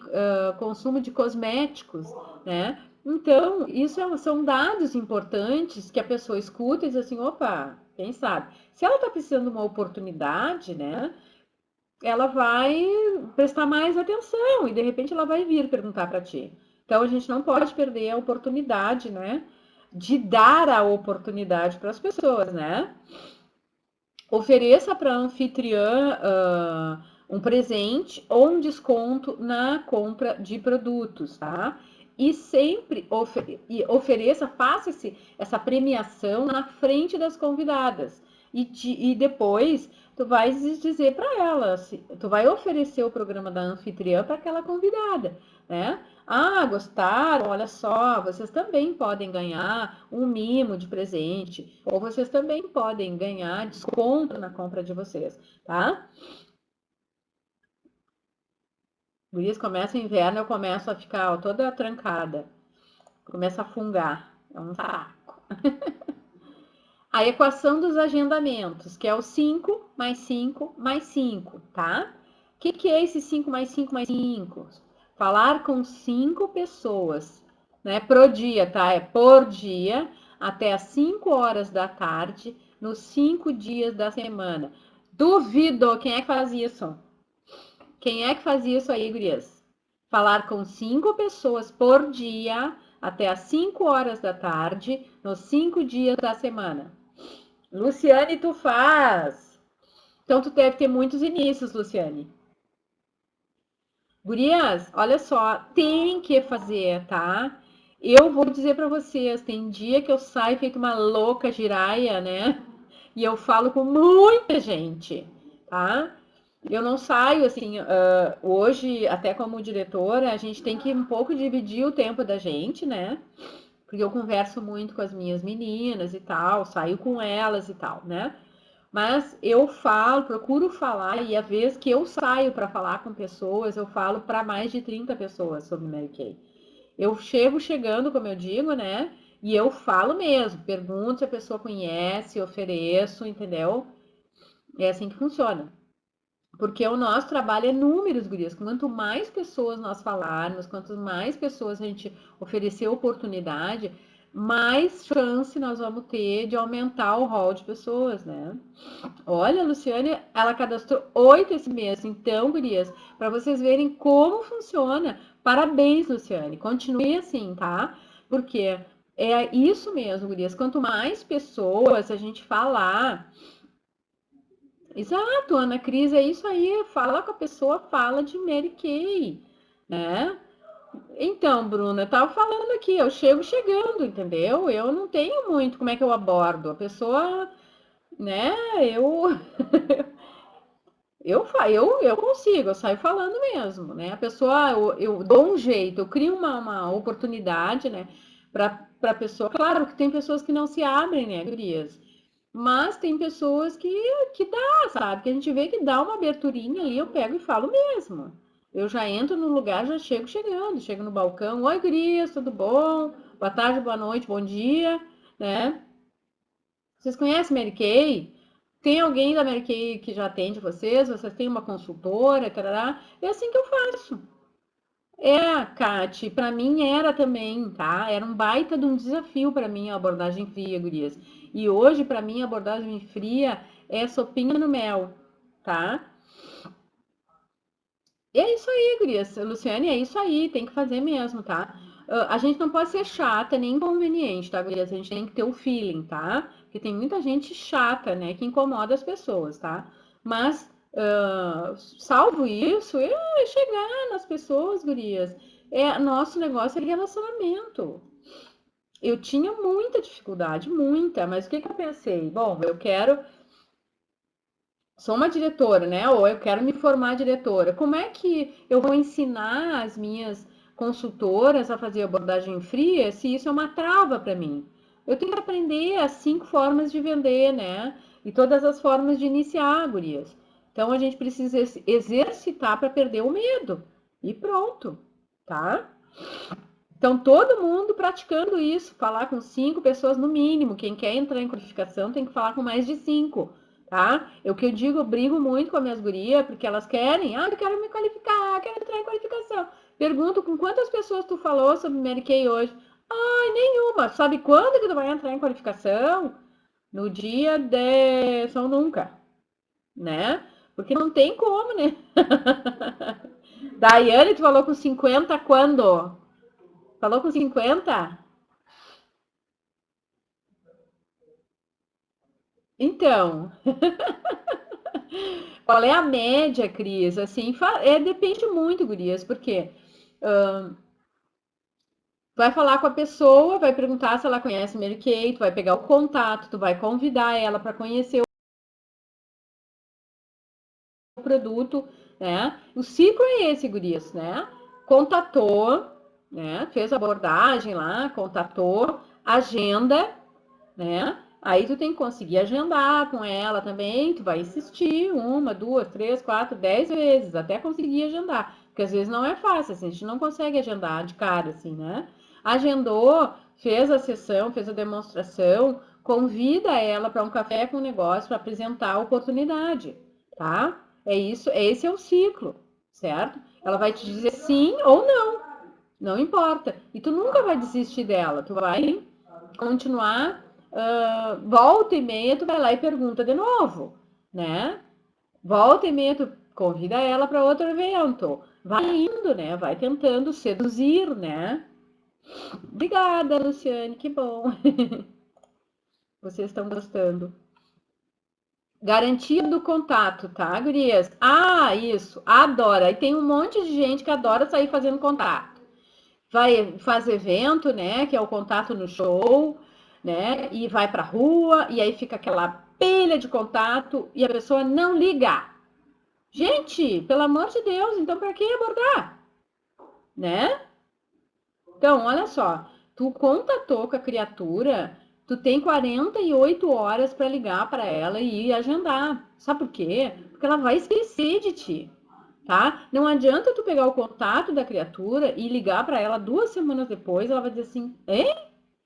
consumo de cosméticos, né? Então, são dados importantes que a pessoa escuta e diz assim, opa, quem sabe? Se ela está precisando de uma oportunidade, né? Ela vai prestar mais atenção e de repente ela vai vir perguntar para ti. Então a gente não pode perder a oportunidade, né? De dar a oportunidade para as pessoas, né? Ofereça para a anfitriã um presente ou um desconto na compra de produtos, tá? E sempre ofereça, faça essa premiação na frente das convidadas. E depois tu vai dizer para ela, tu vai oferecer o programa da anfitriã para aquela convidada, né? Ah, gostaram? Olha só, vocês também podem ganhar um mimo de presente, ou vocês também podem ganhar desconto na compra de vocês, tá? Gurias, começa o inverno, eu começo a ficar ó, toda trancada, começa a fungar, é um saco. A equação dos agendamentos, que é o 5 mais 5 mais 5, tá? O que é esse 5 mais 5 mais 5? Falar com 5 pessoas, né? Pro dia, tá? É por dia, até às 5 horas da tarde, nos 5 dias da semana. Duvido! Quem é que faz isso? Quem é que faz isso aí, gurias? Falar com 5 pessoas por dia, até às 5 horas da tarde, nos 5 dias da semana. Luciane, tu faz. Então tu deve ter muitos inícios, Luciane. Gurias, olha só, tem que fazer, tá? Eu vou dizer para vocês, tem dia que eu saio feito uma louca giraia, né? E eu falo com muita gente, tá? Eu não saio assim, hoje, até como diretora, a gente tem que um pouco dividir o tempo da gente, né? Porque eu converso muito com as minhas meninas e tal, saio com elas e tal, né? Mas eu falo, procuro falar, e a vez que eu saio para falar com pessoas, eu falo para mais de 30 pessoas sobre Mary Kay. Eu chegando, como eu digo, né? E eu falo mesmo, pergunto se a pessoa conhece, ofereço, entendeu? É assim que funciona. Porque o nosso trabalho é números, gurias. Quanto mais pessoas nós falarmos, quanto mais pessoas a gente oferecer oportunidade, mais chance nós vamos ter de aumentar o rol de pessoas, né? Olha, a Luciane, ela cadastrou 8 esse mês. Então, gurias, para vocês verem como funciona. Parabéns, Luciane. Continue assim, tá? Porque é isso mesmo, gurias. Quanto mais pessoas a gente falar. Exato, Ana Cris, é isso aí. Fala com a pessoa, fala de Mary Kay, né? Então, Bruna, eu tava falando aqui, eu chego chegando, entendeu? Eu não tenho muito como é que eu abordo. A pessoa, né? Eu eu consigo, eu saio falando mesmo, né? A pessoa, eu dou um jeito, eu crio uma oportunidade, né? Para a pessoa. Claro que tem pessoas que não se abrem, né, gurias? Mas tem pessoas que dá, sabe? Que a gente vê que dá uma aberturinha ali, eu pego e falo mesmo. Eu já entro no lugar, já chego chegando, chego no balcão, oi, gurias, tudo bom? Boa tarde, boa noite, bom dia, né? Vocês conhecem Mary Kay? Tem alguém da Mary Kay que já atende vocês? Vocês têm uma consultora? Tarará? É assim que eu faço. É, Kati, para mim era também, tá? Era um baita de um desafio para mim a abordagem fria, gurias. E hoje, para mim, a abordagem fria é sopinha no mel, tá? E é isso aí, gurias. Luciane, é isso aí, tem que fazer mesmo, tá? A gente não pode ser chata nem inconveniente, tá, gurias? A gente tem que ter o feeling, tá? Porque tem muita gente chata, né, que incomoda as pessoas, tá? Mas Salvo isso, é chegar nas pessoas, gurias. Nosso negócio é relacionamento. Eu tinha muita dificuldade, muita, mas o que que eu pensei? Bom, sou uma diretora, né? Ou eu quero me formar diretora. Como é que eu vou ensinar as minhas consultoras a fazer abordagem fria se isso é uma trava para mim? Eu tenho que aprender as 5 formas de vender, né? E todas as formas de iniciar, gurias. Então a gente precisa exercitar para perder o medo. E pronto, tá? Então, todo mundo praticando isso, falar com 5 pessoas no mínimo. Quem quer entrar em qualificação tem que falar com mais de 5, tá? O que eu digo, eu brigo muito com as minhas gurias, porque elas querem, eu quero me qualificar, quero entrar em qualificação. Pergunto com quantas pessoas tu falou sobre Mary Kay hoje? Ai, nenhuma. Sabe quando que tu vai entrar em qualificação? No dia de São Nunca, né? Porque não tem como, né? Daiane, tu falou com 50 quando? Falou com 50? Então, qual é a média, Cris? Assim, depende muito, gurias, porque vai falar com a pessoa, vai perguntar se ela conhece Mary Kay, tu vai pegar o contato, tu vai convidar ela para conhecer o produto, né? O ciclo é esse, gurias, né? Contatou, né? Fez a abordagem lá, contatou, agenda, né? Aí tu tem que conseguir agendar com ela também, tu vai insistir 1, 2, 3, 4, 10 vezes até conseguir agendar, porque às vezes não é fácil, assim, a gente não consegue agendar de cara, assim, né? Agendou, fez a sessão, fez a demonstração, convida ela para um café com negócio para apresentar a oportunidade, tá? É isso, esse é o ciclo, certo? Ela vai te dizer sim ou não, não importa. E tu nunca vai desistir dela, tu vai continuar, volta e meia tu vai lá e pergunta de novo, né? Volta e meia tu convida ela para outro evento, vai indo, né? Vai tentando seduzir, né? Obrigada, Luciane, que bom. Vocês estão gostando. Garantia do contato, tá, gurias? Isso, adora. E tem um monte de gente que adora sair fazendo contato. Faz evento, né? Que é o contato no show, né? E vai pra rua, e aí fica aquela pilha de contato e a pessoa não liga. Gente, pelo amor de Deus, então para que abordar, né? Então, olha só, tu contatou com a criatura, tu tem 48 horas para ligar para ela e agendar. Sabe por quê? Porque ela vai esquecer de ti, tá? Não adianta tu pegar o contato da criatura e ligar para ela 2 semanas depois, ela vai dizer assim: "Hein?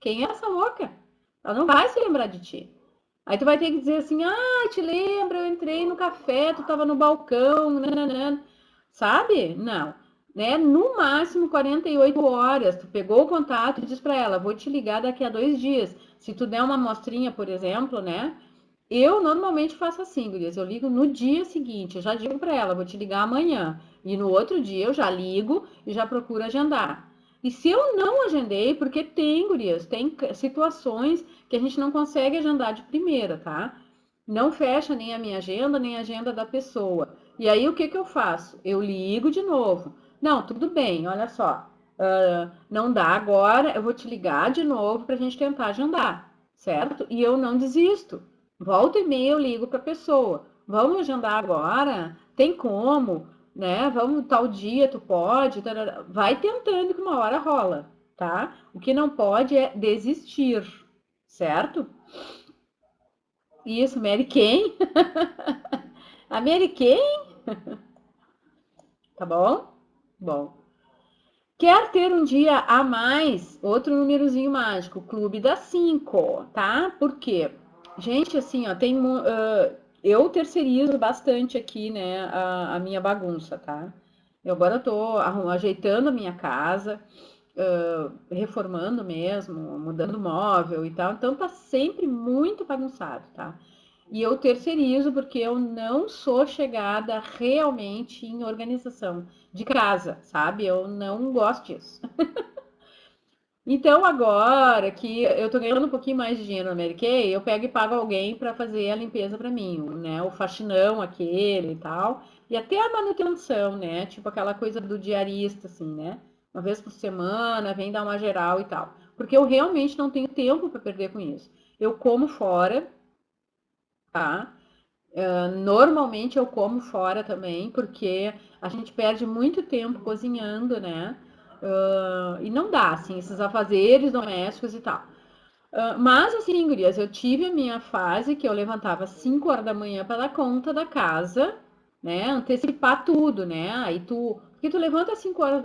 Quem é essa louca?" Ela não vai se lembrar de ti. Aí tu vai ter que dizer assim: te lembra, eu entrei no café, tu tava no balcão, nananã. Sabe? Não. Né? No máximo 48 horas. Tu pegou o contato e diz para ela: vou te ligar daqui a 2 dias. Se tu der uma amostrinha, por exemplo, né? Eu normalmente faço assim, gurias. Eu ligo no dia seguinte. Eu já digo para ela: vou te ligar amanhã. E no outro dia eu já ligo e já procuro agendar. E se eu não agendei, porque tem, gurias, tem situações que a gente não consegue agendar de primeira, tá? Não fecha nem a minha agenda, nem a agenda da pessoa. E aí o que que eu faço? Eu ligo de novo. Não, tudo bem, olha só. Não dá agora, eu vou te ligar de novo para a gente tentar agendar, certo? E eu não desisto. Volta e meia eu ligo para a pessoa. Vamos agendar agora? Tem como? Né? Vamos tal dia, tu pode? Tarará. Vai tentando que uma hora rola, tá? O que não pode é desistir, certo? Isso, Mary Kay. A Mary Kay, tá bom? Bom. Quer ter um dia a mais? Outro númerozinho mágico, Clube das 5, tá? Por quê? Gente, assim, ó, eu terceirizo bastante aqui, né, a minha bagunça, tá? Eu agora tô ajeitando a minha casa, reformando mesmo, mudando móvel e tal, então tá sempre muito bagunçado, tá? E eu terceirizo porque eu não sou chegada realmente em organização de casa, sabe? Eu não gosto disso. Então, agora que eu tô ganhando um pouquinho mais de dinheiro no Mary Kay, eu pego e pago alguém para fazer a limpeza para mim, né? O faxinão aquele e tal. E até a manutenção, né? Tipo aquela coisa do diarista, assim, né? Uma vez por semana, vem dar uma geral e tal. Porque eu realmente não tenho tempo para perder com isso. Eu como fora, tá? Normalmente eu como fora também, porque a gente perde muito tempo cozinhando, né? E não dá, assim, esses afazeres domésticos e tal. Mas, assim, gurias, eu tive a minha fase que eu levantava às 5 horas da manhã para dar conta da casa, né? Antecipar tudo, né? Aí porque tu levanta às 5 horas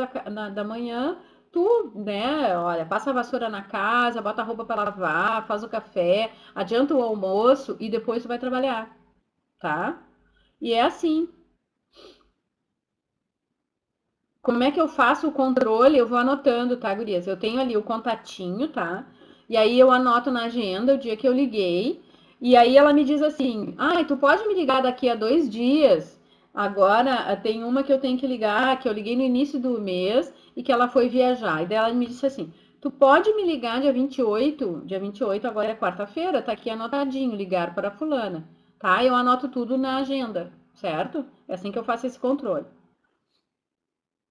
da manhã, tu, né? Olha, passa a vassoura na casa, bota a roupa para lavar, faz o café, adianta o almoço e depois tu vai trabalhar, tá? E é assim. Como é que eu faço o controle? Eu vou anotando, tá, gurias? Eu tenho ali o contatinho, tá? E aí eu anoto na agenda o dia que eu liguei. E aí ela me diz assim: ai, tu pode me ligar daqui a 2 dias? Agora tem uma que eu tenho que ligar, que eu liguei no início do mês e que ela foi viajar. E daí ela me disse assim: tu pode me ligar dia 28? Dia 28 agora é quarta-feira, tá aqui anotadinho, ligar para fulana. Tá? Eu anoto tudo na agenda, certo? É assim que eu faço esse controle.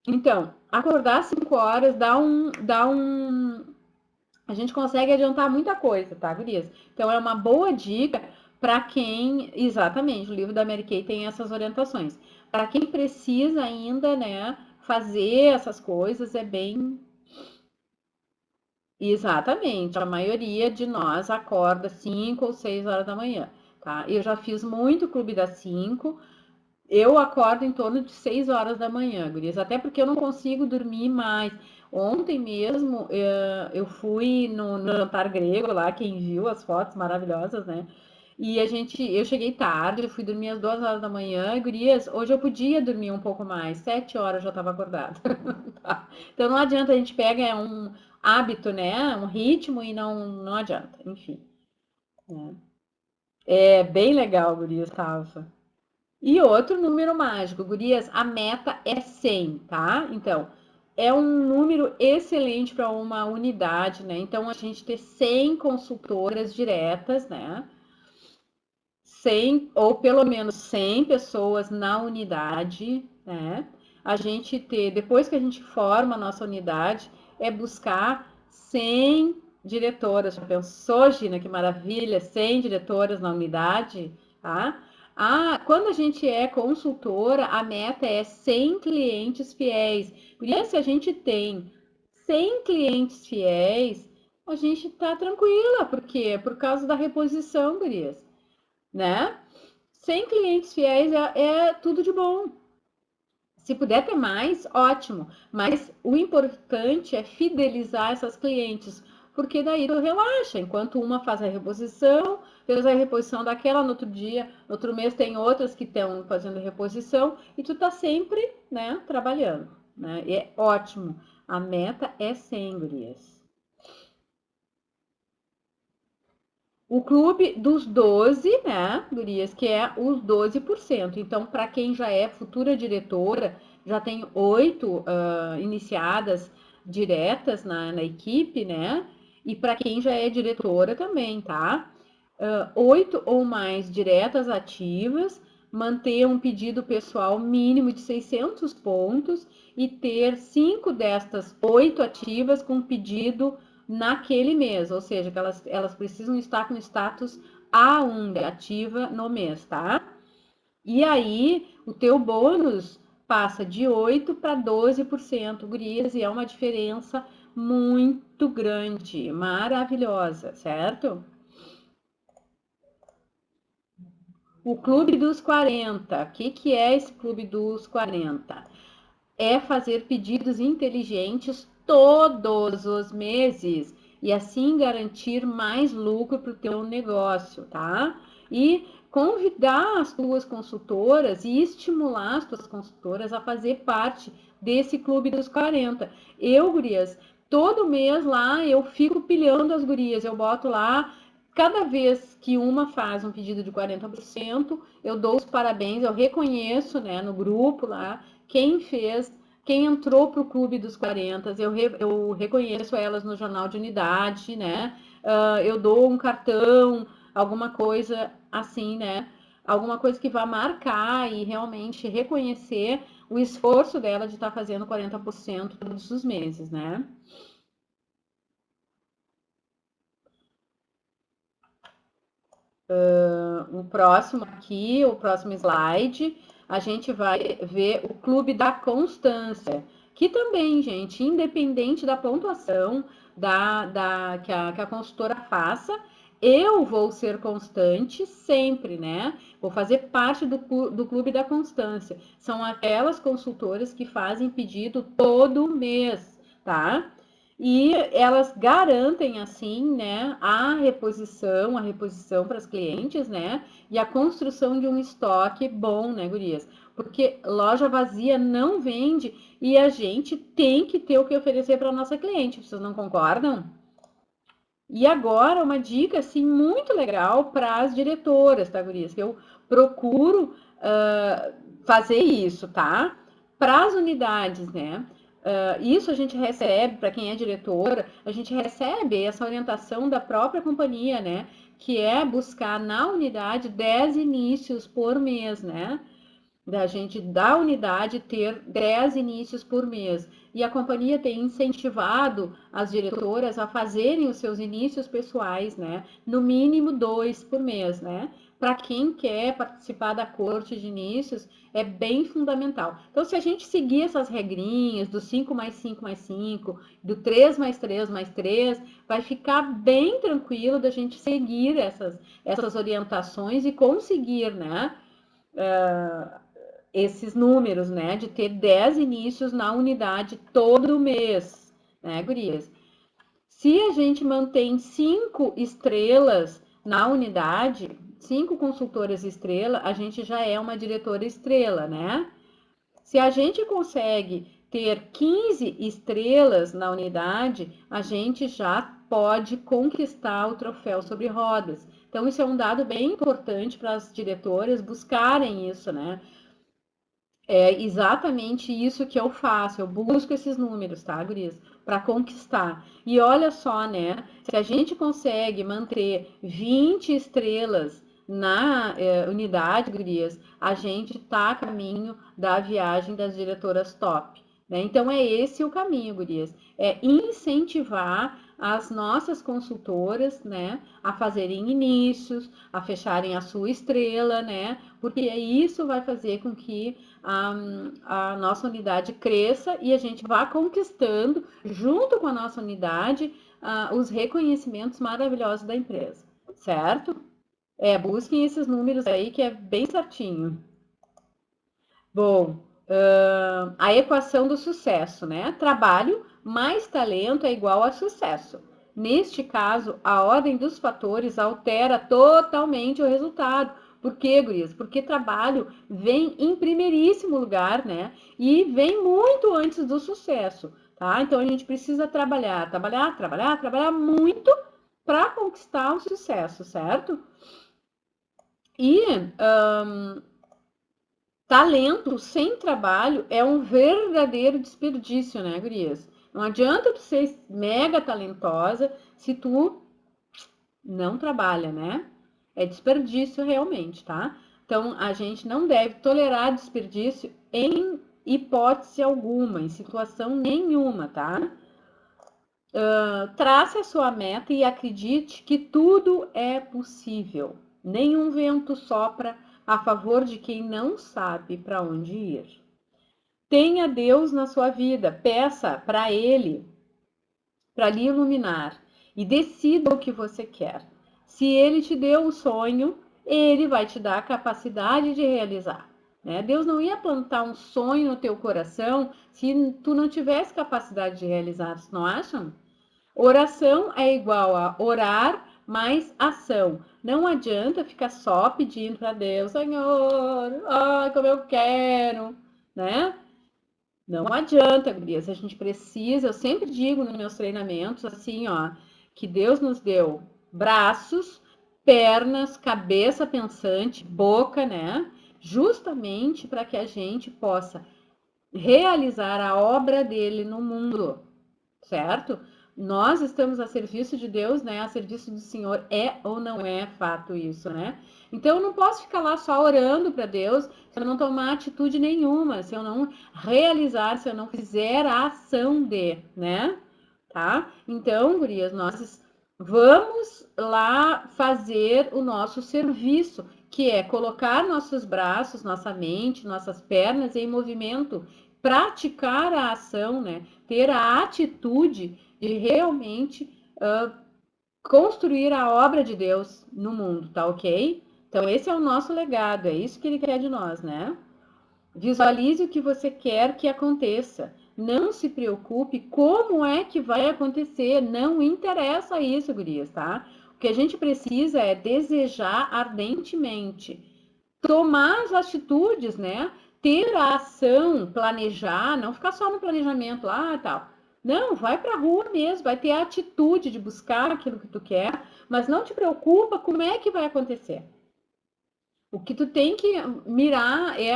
Então, acordar às 5 horas a gente consegue adiantar muita coisa, tá, gurias? Então, é uma boa dica para quem, exatamente, o livro da Mary Kay tem essas orientações. Para quem precisa ainda, né, fazer essas coisas, é bem. Exatamente, a maioria de nós acorda 5 ou 6 horas da manhã, tá? Eu já fiz muito clube das 5. Eu acordo em torno de 6 horas da manhã, gurias, até porque eu não consigo dormir mais. Ontem mesmo eu fui no jantar grego lá, quem viu as fotos maravilhosas, né? E eu cheguei tarde, eu fui dormir às 2 horas da manhã, e, gurias, hoje eu podia dormir um pouco mais, 7 horas eu já estava acordada. Tá? Então não adianta, a gente pega um hábito, né? Um ritmo e não adianta, enfim. Né? É bem legal, gurias, tava. E outro número mágico, gurias, a meta é 100, tá? Então, é um número excelente para uma unidade, né? Então, a gente ter 100 consultoras diretas, né? 100 ou pelo menos 100 pessoas na unidade, né? A gente ter, depois que a gente forma a nossa unidade, é buscar 100 diretoras. Já pensou, Gina, que maravilha? 100 diretoras na unidade, tá? Quando a gente é consultora, a meta é 100 clientes fiéis. Por isso, se a gente tem 100 clientes fiéis, a gente tá tranquila. Por quê? Por causa da reposição, gurias, né? 100 clientes fiéis é tudo de bom. Se puder ter mais, ótimo. Mas o importante é fidelizar essas clientes, porque daí tu relaxa. Enquanto uma faz a reposição, fez a reposição daquela no outro dia, no outro mês tem outras que estão fazendo reposição e tu tá sempre, né, trabalhando, né? E é ótimo. A meta é 100, gurias. O clube dos 12, né, gurias, que é os 12%. Então, para quem já é futura diretora, já tem 8 iniciadas diretas na equipe, né? E para quem já é diretora também, tá? 8 ou mais diretas ativas, manter um pedido pessoal mínimo de 600 pontos e ter 5 destas 8 ativas com pedido naquele mês, ou seja, que elas precisam estar com status A1 de ativa no mês, tá? E aí, o teu bônus passa de 8 para 12%, gurias, e é uma diferença muito grande, maravilhosa, certo? O Clube dos 40. O que é esse Clube dos 40? É fazer pedidos inteligentes todos os meses e assim garantir mais lucro para o teu negócio, tá? E convidar as tuas consultoras e estimular as tuas consultoras a fazer parte desse Clube dos 40. Eu, gurias, todo mês lá eu fico pilhando as gurias, eu boto lá. Cada vez que uma faz um pedido de 40%, eu dou os parabéns, eu reconheço, né, no grupo lá, quem fez quem entrou para o Clube dos 40, eu reconheço elas no jornal de unidade, né? Eu dou um cartão, alguma coisa assim, né? Alguma coisa que vá marcar e realmente reconhecer o esforço dela de estar fazendo 40% todos os meses, né? O próximo slide, a gente vai ver o Clube da Constância, que também, gente, independente da pontuação que a consultora faça, eu vou ser constante sempre, né? Vou fazer parte do Clube da Constância. São aquelas consultoras que fazem pedido todo mês, tá? E elas garantem assim, né, a reposição para as clientes, né, e a construção de um estoque bom, né, gurias? Porque loja vazia não vende e a gente tem que ter o que oferecer para nossa cliente. Vocês não concordam? E agora uma dica assim muito legal para as diretoras, tá, gurias? Que eu procuro fazer isso, tá? Para as unidades, né? Isso a gente recebe, para quem é diretora, a gente recebe essa orientação da própria companhia, né? Que é buscar na unidade 10 inícios por mês, né? Da gente da unidade ter 10 inícios por mês. E a companhia tem incentivado as diretoras a fazerem os seus inícios pessoais, né? No mínimo 2 por mês, né? Para quem quer participar da corte de inícios, é bem fundamental. Então, se a gente seguir essas regrinhas do 5 mais 5 mais 5, do 3 mais 3 mais 3, vai ficar bem tranquilo da gente seguir essas orientações e conseguir, né? Esses números, né? De ter 10 inícios na unidade todo mês, né, gurias? Se a gente mantém 5 estrelas na unidade, 5 consultoras estrela, a gente já é uma diretora estrela, né? Se a gente consegue ter 15 estrelas na unidade, a gente já pode conquistar o troféu sobre rodas. Então, isso é um dado bem importante para as diretoras buscarem isso, né? É exatamente isso que eu faço. Eu busco esses números, tá, gurias? Para conquistar. E olha só, né? Se a gente consegue manter 20 estrelas na unidade, gurias, a gente tá a caminho da viagem das diretoras top. Né? Então é esse o caminho, gurias. É incentivar as nossas consultoras, né, a fazerem inícios, a fecharem a sua estrela, né? Porque isso vai fazer com que a nossa unidade cresça e a gente vá conquistando, junto com a nossa unidade, os reconhecimentos maravilhosos da empresa, certo? Busquem esses números aí que é bem certinho. Bom, a equação do sucesso, né? Trabalho mais talento é igual a sucesso. Neste caso, a ordem dos fatores altera totalmente o resultado. Por quê, gurias? Porque trabalho vem em primeiríssimo lugar, né? E vem muito antes do sucesso, tá? Então a gente precisa trabalhar muito para conquistar o sucesso, certo? E talento sem trabalho é um verdadeiro desperdício, né, gurias? Não adianta tu ser mega talentosa se tu não trabalha, né? É desperdício realmente, tá? Então, a gente não deve tolerar desperdício em hipótese alguma, em situação nenhuma, tá? Trace a sua meta e acredite que tudo é possível. Nenhum vento sopra a favor de quem não sabe para onde ir. Tenha Deus na sua vida, peça para Ele, para lhe iluminar e decida o que você quer. Se Ele te deu o sonho, Ele vai te dar a capacidade de realizar. Né? Deus não ia plantar um sonho no teu coração se tu não tivesse capacidade de realizar, não acham? Oração é igual a orar mais ação. Não adianta ficar só pedindo para Deus, Senhor, ai, como eu quero, né? Não adianta, gurias. A gente precisa, eu sempre digo nos meus treinamentos, assim, ó, que Deus nos deu braços, pernas, cabeça pensante, boca, né? Justamente para que a gente possa realizar a obra dele no mundo, certo? Nós estamos a serviço de Deus, né? A serviço do Senhor. É ou não é fato isso, né? Então eu não posso ficar lá só orando para Deus se eu não tomar atitude nenhuma, se eu não realizar, se eu não fizer a ação de, né? Tá? Então, gurias, nós vamos lá fazer o nosso serviço, que é colocar nossos braços, nossa mente, nossas pernas em movimento, praticar a ação, né? Ter a atitude de realmente construir a obra de Deus no mundo, tá ok? Então, esse é o nosso legado, é isso que ele quer de nós, né? Visualize o que você quer que aconteça. Não se preocupe como é que vai acontecer. Não interessa isso, gurias, tá? O que a gente precisa é desejar ardentemente, tomar as atitudes, né? Ter a ação, planejar, não ficar só no planejamento lá e tal. Não, vai para a rua mesmo, vai ter a atitude de buscar aquilo que tu quer, mas não te preocupa como é que vai acontecer. O que tu tem que mirar é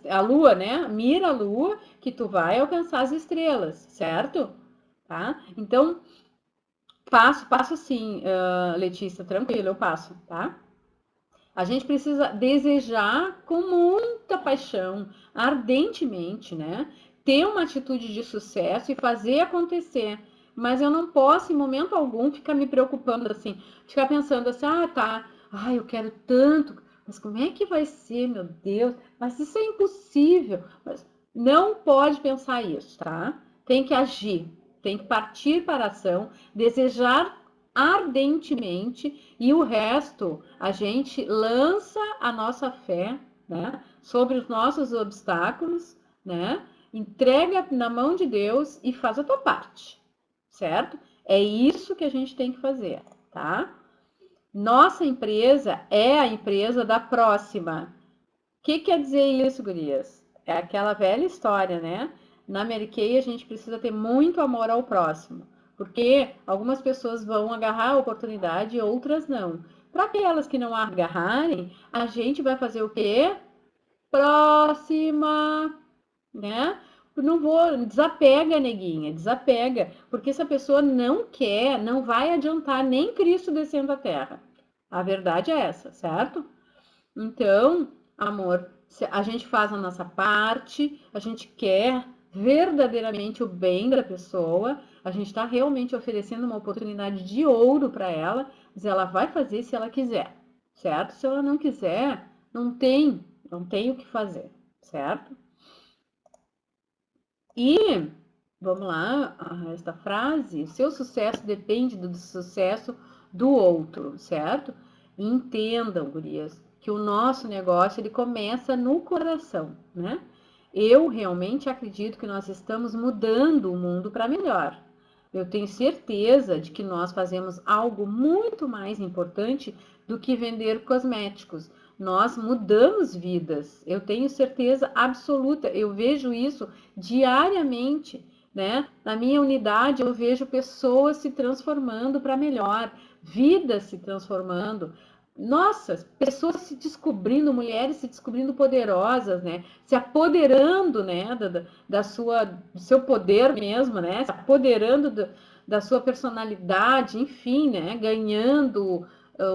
a lua, né? Mira a lua que tu vai alcançar as estrelas, certo? Tá? Então, passo sim, Letícia, tranquilo, eu passo, tá? A gente precisa desejar com muita paixão, ardentemente, né? Ter uma atitude de sucesso e fazer acontecer. Mas eu não posso, em momento algum, ficar me preocupando assim, ficar pensando assim, ah, tá, ah, eu quero tanto, mas como é que vai ser, meu Deus? Mas isso é impossível. Mas não pode pensar isso, tá? Tem que agir, tem que partir para a ação, desejar ardentemente e o resto a gente lança a nossa fé, né, sobre os nossos obstáculos, né? Entrega na mão de Deus e faz a tua parte, certo? É isso que a gente tem que fazer, tá? Nossa empresa é a empresa da próxima. O que quer dizer isso, gurias? É aquela velha história, né? Na Mary Kay a gente precisa ter muito amor ao próximo, porque algumas pessoas vão agarrar a oportunidade e outras não. Para aquelas que não agarrarem, a gente vai fazer o quê? Próxima, né? Não vou, desapega, neguinha, desapega, porque se a pessoa não quer, não vai adiantar nem Cristo descendo à terra. A verdade é essa, certo? Então, amor, a gente faz a nossa parte, a gente quer verdadeiramente o bem da pessoa, a gente está realmente oferecendo uma oportunidade de ouro para ela, mas ela vai fazer se ela quiser, certo? Se ela não quiser, não tem o que fazer, certo? E vamos lá, esta frase: seu sucesso depende do sucesso do outro, certo? Entendam, gurias, que o nosso negócio ele começa no coração, né? Eu realmente acredito que nós estamos mudando o mundo para melhor. Eu tenho certeza de que nós fazemos algo muito mais importante do que vender cosméticos. Nós mudamos vidas. Eu tenho certeza absoluta. Eu vejo isso diariamente, né? Na minha unidade eu vejo pessoas se transformando para melhor, vidas se transformando. Nossa, pessoas se descobrindo, mulheres se descobrindo poderosas, né? Se apoderando, né, do seu poder mesmo, né? Se apoderando da sua personalidade, enfim, né? Ganhando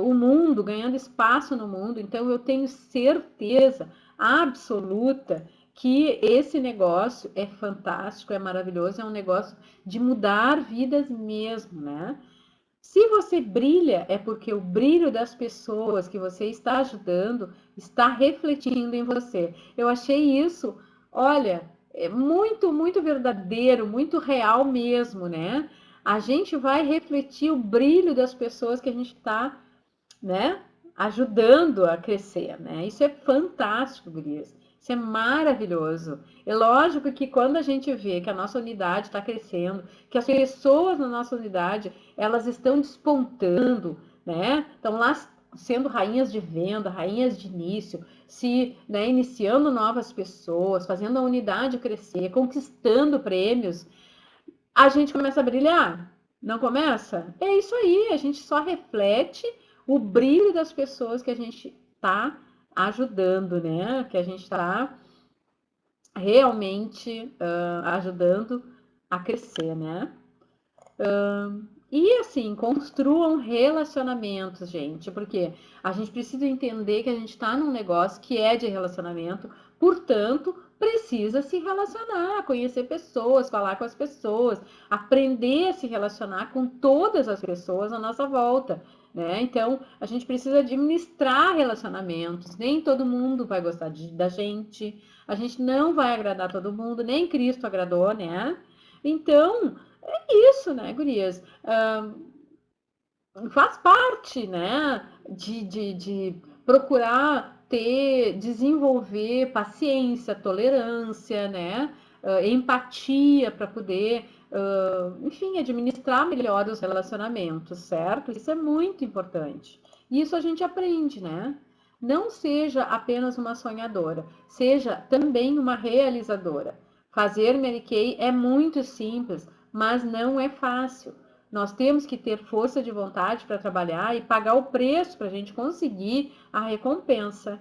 o mundo, ganhando espaço no mundo. Então, eu tenho certeza absoluta que esse negócio é fantástico, é maravilhoso, é um negócio de mudar vidas mesmo, né? Se você brilha, é porque o brilho das pessoas que você está ajudando está refletindo em você. Eu achei isso, olha, é muito, muito verdadeiro, muito real mesmo, né? A gente vai refletir o brilho das pessoas que a gente está, né, ajudando a crescer, né? Isso é fantástico, gurias. Isso é maravilhoso. É lógico que quando a gente vê que a nossa unidade está crescendo, que as pessoas na nossa unidade, elas estão despontando, né? Estão lá sendo rainhas de venda, rainhas de início, se, né, iniciando novas pessoas, fazendo a unidade crescer, conquistando prêmios, a gente começa a brilhar. Não começa? É isso aí, a gente só reflete o brilho das pessoas que a gente está ajudando, né? Que a gente está realmente ajudando a crescer, né? E assim, construam relacionamentos, gente, porque a gente precisa entender que a gente está num negócio que é de relacionamento, portanto, precisa se relacionar, conhecer pessoas, falar com as pessoas, aprender a se relacionar com todas as pessoas à nossa volta, né? Então, a gente precisa administrar relacionamentos. Nem todo mundo vai gostar da gente, a gente não vai agradar todo mundo, nem Cristo agradou, né? Então, isso, né, gurias? Faz parte, né, de procurar desenvolver paciência, tolerância, né, empatia para poder, enfim, administrar melhor os relacionamentos, certo? Isso é muito importante. Isso a gente aprende, né? Não seja apenas uma sonhadora, seja também uma realizadora. Fazer Mary Kay é muito simples, mas não é fácil. Nós temos que ter força de vontade para trabalhar e pagar o preço para a gente conseguir a recompensa.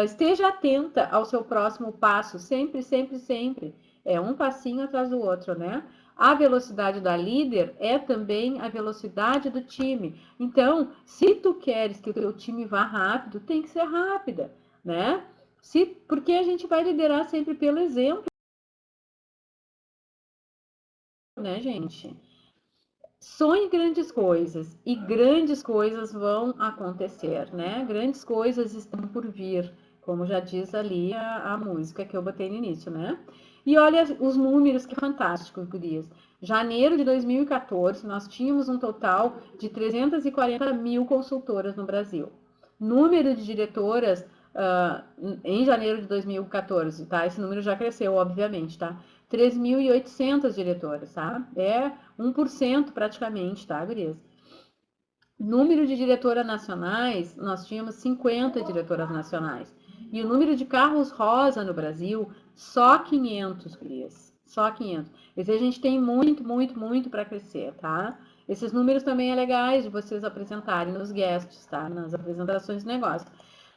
Esteja atenta ao seu próximo passo, sempre, sempre, sempre. É um passinho atrás do outro, né? A velocidade da líder é também a velocidade do time. Então, se tu queres que o teu time vá rápido, tem que ser rápida, né? Porque a gente vai liderar sempre pelo exemplo, né, gente? Sonhe grandes coisas e grandes coisas vão acontecer, né? Grandes coisas estão por vir, como já diz ali a música que eu botei no início, né? E olha os números, que fantásticos, gurias. Janeiro de 2014, nós tínhamos um total de 340 mil consultoras no Brasil. Número de diretoras em janeiro de 2014, tá? Esse número já cresceu, obviamente, tá? 3.800 diretoras, tá? É 1% praticamente, tá, gurias? Número de diretoras nacionais, nós tínhamos 50 diretoras nacionais. E o número de carros rosa no Brasil, só 500, gurias. Só 500. Esse a gente tem muito, muito, muito para crescer, tá? Esses números também é legais de vocês apresentarem nos guests, tá? Nas apresentações de negócio.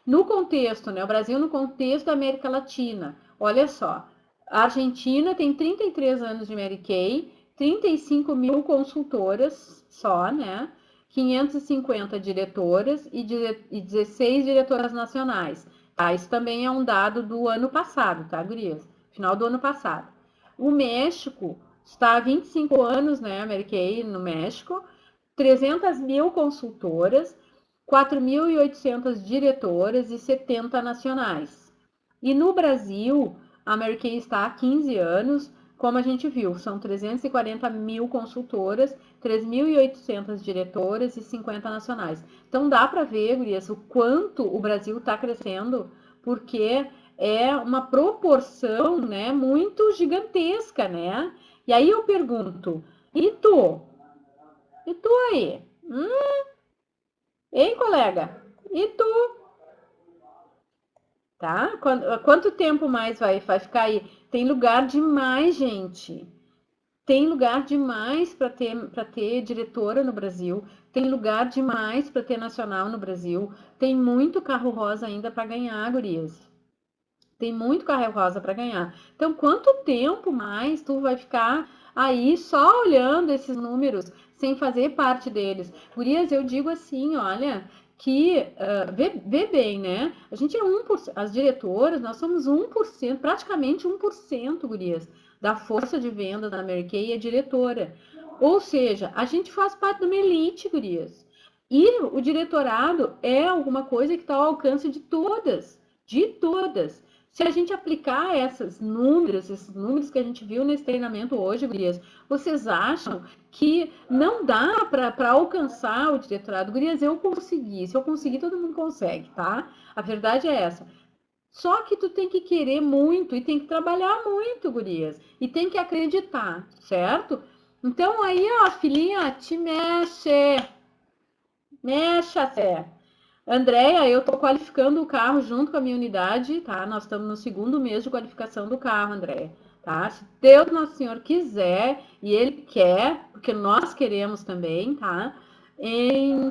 No contexto, né? O Brasil no contexto da América Latina. Olha só, a Argentina tem 33 anos de Mary Kay, 35 mil consultoras só, né? 550 diretoras e 16 diretoras nacionais. Tá? Isso também é um dado do ano passado, tá, gurias? Final do ano passado. O México está há 25 anos, né, a Mary Kay no México, 300 mil consultoras, 4.800 diretoras e 70 nacionais. E no Brasil, a Mary Kay está há 15 anos, como a gente viu, são 340 mil consultoras, 3.800 diretoras e 50 nacionais. Então dá para ver, gurias, o quanto o Brasil está crescendo, porque é uma proporção, né, muito gigantesca, né? E aí eu pergunto, e tu? E tu aí? Hein, colega? E tu? Tá? Quanto tempo mais vai ficar aí? Tem lugar demais, gente. Tem lugar demais para ter diretora no Brasil. Tem lugar demais para ter nacional no Brasil. Tem muito carro rosa ainda para ganhar, gurias. Tem muito carro rosa para ganhar. Então, quanto tempo mais tu vai ficar aí só olhando esses números, sem fazer parte deles? Gurias, eu digo assim, olha, que vê bem, né? A gente é 1%, as diretoras, nós somos 1%, praticamente 1%, gurias, da força de venda da Mary Kay é diretora. Ou seja, a gente faz parte de uma elite, gurias. E o diretorado é alguma coisa que está ao alcance de todas, de todas. Se a gente aplicar esses números que a gente viu nesse treinamento hoje, gurias, vocês acham que não dá para alcançar o diretorado? Gurias, eu consegui. Se eu conseguir, todo mundo consegue, tá? A verdade é essa. Só que tu tem que querer muito e tem que trabalhar muito, gurias. E tem que acreditar, certo? Então aí, ó, filhinha, te mexe. Mexa, Sé. Andréia, eu estou qualificando o carro junto com a minha unidade, tá? Nós estamos no segundo mês de qualificação do carro, Andréia, tá? Se Deus Nosso Senhor quiser, e Ele quer, porque nós queremos também, tá? Em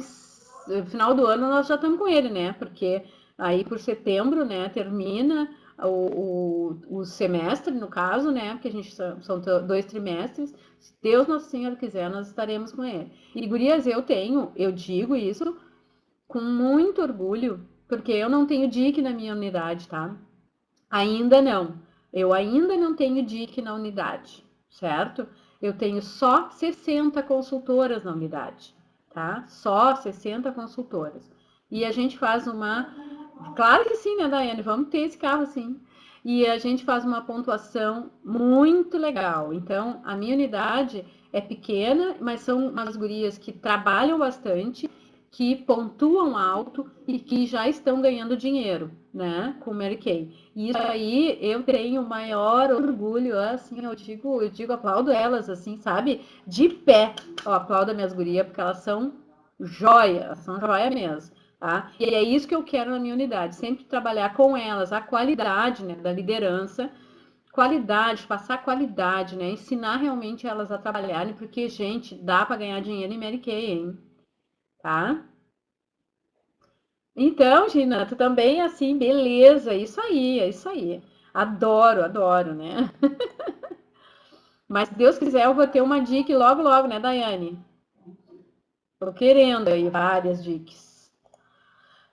final do ano nós já estamos com ele, né? Porque aí por setembro, né, termina o semestre, no caso, né? Porque a gente são 2 trimestres. Se Deus Nosso Senhor quiser, nós estaremos com ele. E, gurias, eu digo isso com muito orgulho, porque eu não tenho DIC na minha unidade, tá? Ainda não. Eu ainda não tenho DIC na unidade, certo? Eu tenho só 60 consultoras na unidade, tá? Só 60 consultoras. E a gente faz uma. Claro que sim, né, Daiane? Vamos ter esse carro sim. E a gente faz uma pontuação muito legal. Então, a minha unidade é pequena, mas são umas gurias que trabalham bastante, que pontuam alto e que já estão ganhando dinheiro, né, com o Mary Kay. E isso aí eu tenho maior orgulho, assim, eu digo, aplaudo elas, assim, sabe? De pé, eu aplaudo as minhas gurias, porque elas são joia mesmo, tá? E é isso que eu quero na minha unidade, sempre trabalhar com elas, a qualidade, né, da liderança, qualidade, passar qualidade, né, ensinar realmente elas a trabalharem, porque, gente, dá para ganhar dinheiro em Mary Kay, hein? Tá? Então, Gina, tu também assim, beleza, isso aí, é isso aí. Adoro, adoro, né? Mas se Deus quiser, eu vou ter uma dica logo, logo, né, Daiane? Tô querendo aí várias dicas.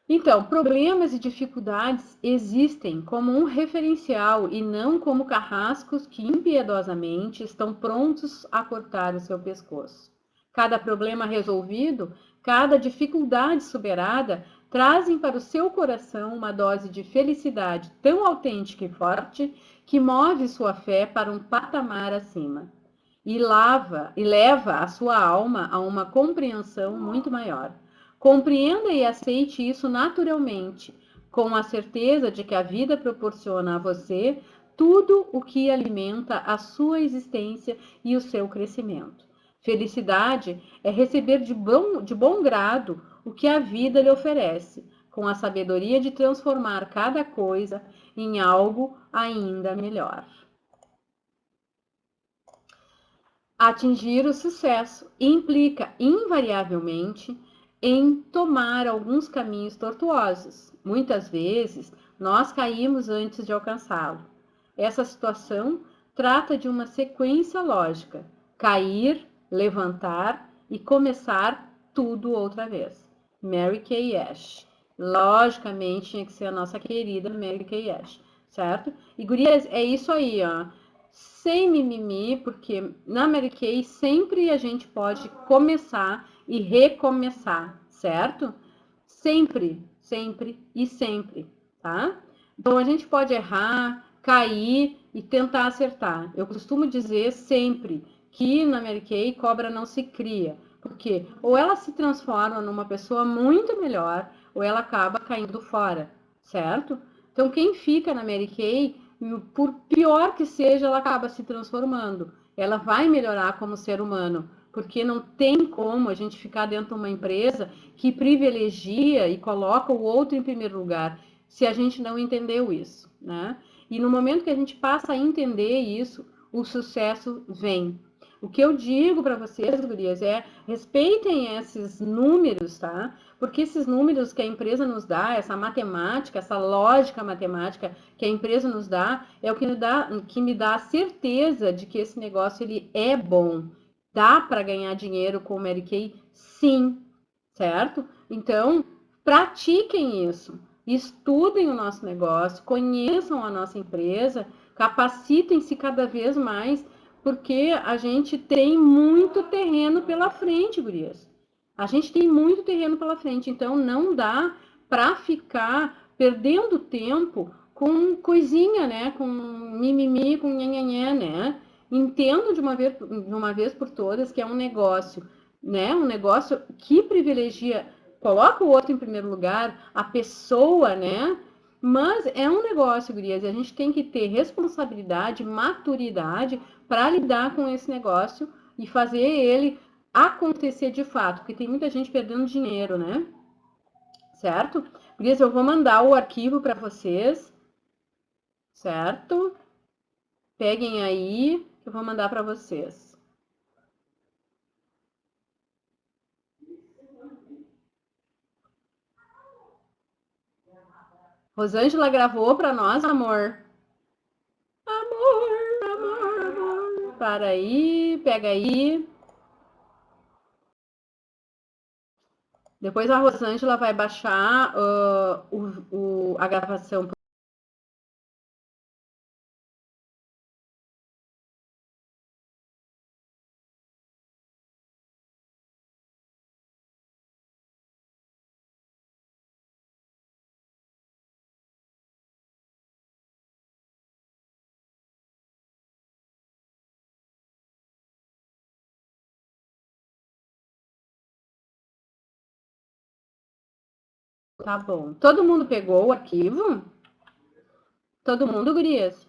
Então, problemas e dificuldades existem como um referencial e não como carrascos que impiedosamente estão prontos a cortar o seu pescoço. Cada problema resolvido, cada dificuldade superada, trazem para o seu coração uma dose de felicidade tão autêntica e forte que move sua fé para um patamar acima e leva a sua alma a uma compreensão muito maior. Compreenda e aceite isso naturalmente, com a certeza de que a vida proporciona a você tudo o que alimenta a sua existência e o seu crescimento. Felicidade é receber de bom grado o que a vida lhe oferece, com a sabedoria de transformar cada coisa em algo ainda melhor. Atingir o sucesso implica, invariavelmente, em tomar alguns caminhos tortuosos. Muitas vezes, nós caímos antes de alcançá-lo. Essa situação trata de uma sequência lógica: cair, levantar e começar tudo outra vez. Mary Kay Ash. Logicamente, tinha que ser a nossa querida Mary Kay Ash, certo? E, gurias, é isso aí, ó, sem mimimi, porque na Mary Kay sempre a gente pode começar e recomeçar, certo? Sempre, sempre e sempre, tá? Então a gente pode errar, cair e tentar acertar. Eu costumo dizer sempre que na Mary Kay cobra não se cria, porque ou ela se transforma numa pessoa muito melhor, ou ela acaba caindo fora, certo? Então quem fica na Mary Kay, por pior que seja, ela acaba se transformando. Ela vai melhorar como ser humano, porque não tem como a gente ficar dentro de uma empresa que privilegia e coloca o outro em primeiro lugar, se a gente não entendeu isso, né? E no momento que a gente passa a entender isso, o sucesso vem. O que eu digo para vocês, gurias, é respeitem esses números, tá? Porque esses números que a empresa nos dá, essa matemática, essa lógica matemática que a empresa nos dá, é o que me dá a certeza de que esse negócio ele é bom. Dá para ganhar dinheiro com o Mary Kay? Sim, certo? Então, pratiquem isso. Estudem o nosso negócio, conheçam a nossa empresa, capacitem-se cada vez mais, porque a gente tem muito terreno pela frente, gurias. A gente tem muito terreno pela frente, então não dá para ficar perdendo tempo com coisinha, né? Com mimimi, com nhanhanhé, né? Entendo de uma vez por todas que é um negócio, né? Um negócio que privilegia, coloca o outro em primeiro lugar, a pessoa, né? Mas é um negócio, gurias, e a gente tem que ter responsabilidade, maturidade para lidar com esse negócio e fazer ele acontecer de fato, porque tem muita gente perdendo dinheiro, né? Certo? Gurias, eu vou mandar o arquivo para vocês, certo? Peguem aí, que eu vou mandar para vocês. Rosângela gravou para nós, amor. Amor, amor, amor. Para aí, pega aí. Depois a Rosângela vai baixar a gravação. Tá bom. Todo mundo pegou o arquivo? Todo mundo, gurias?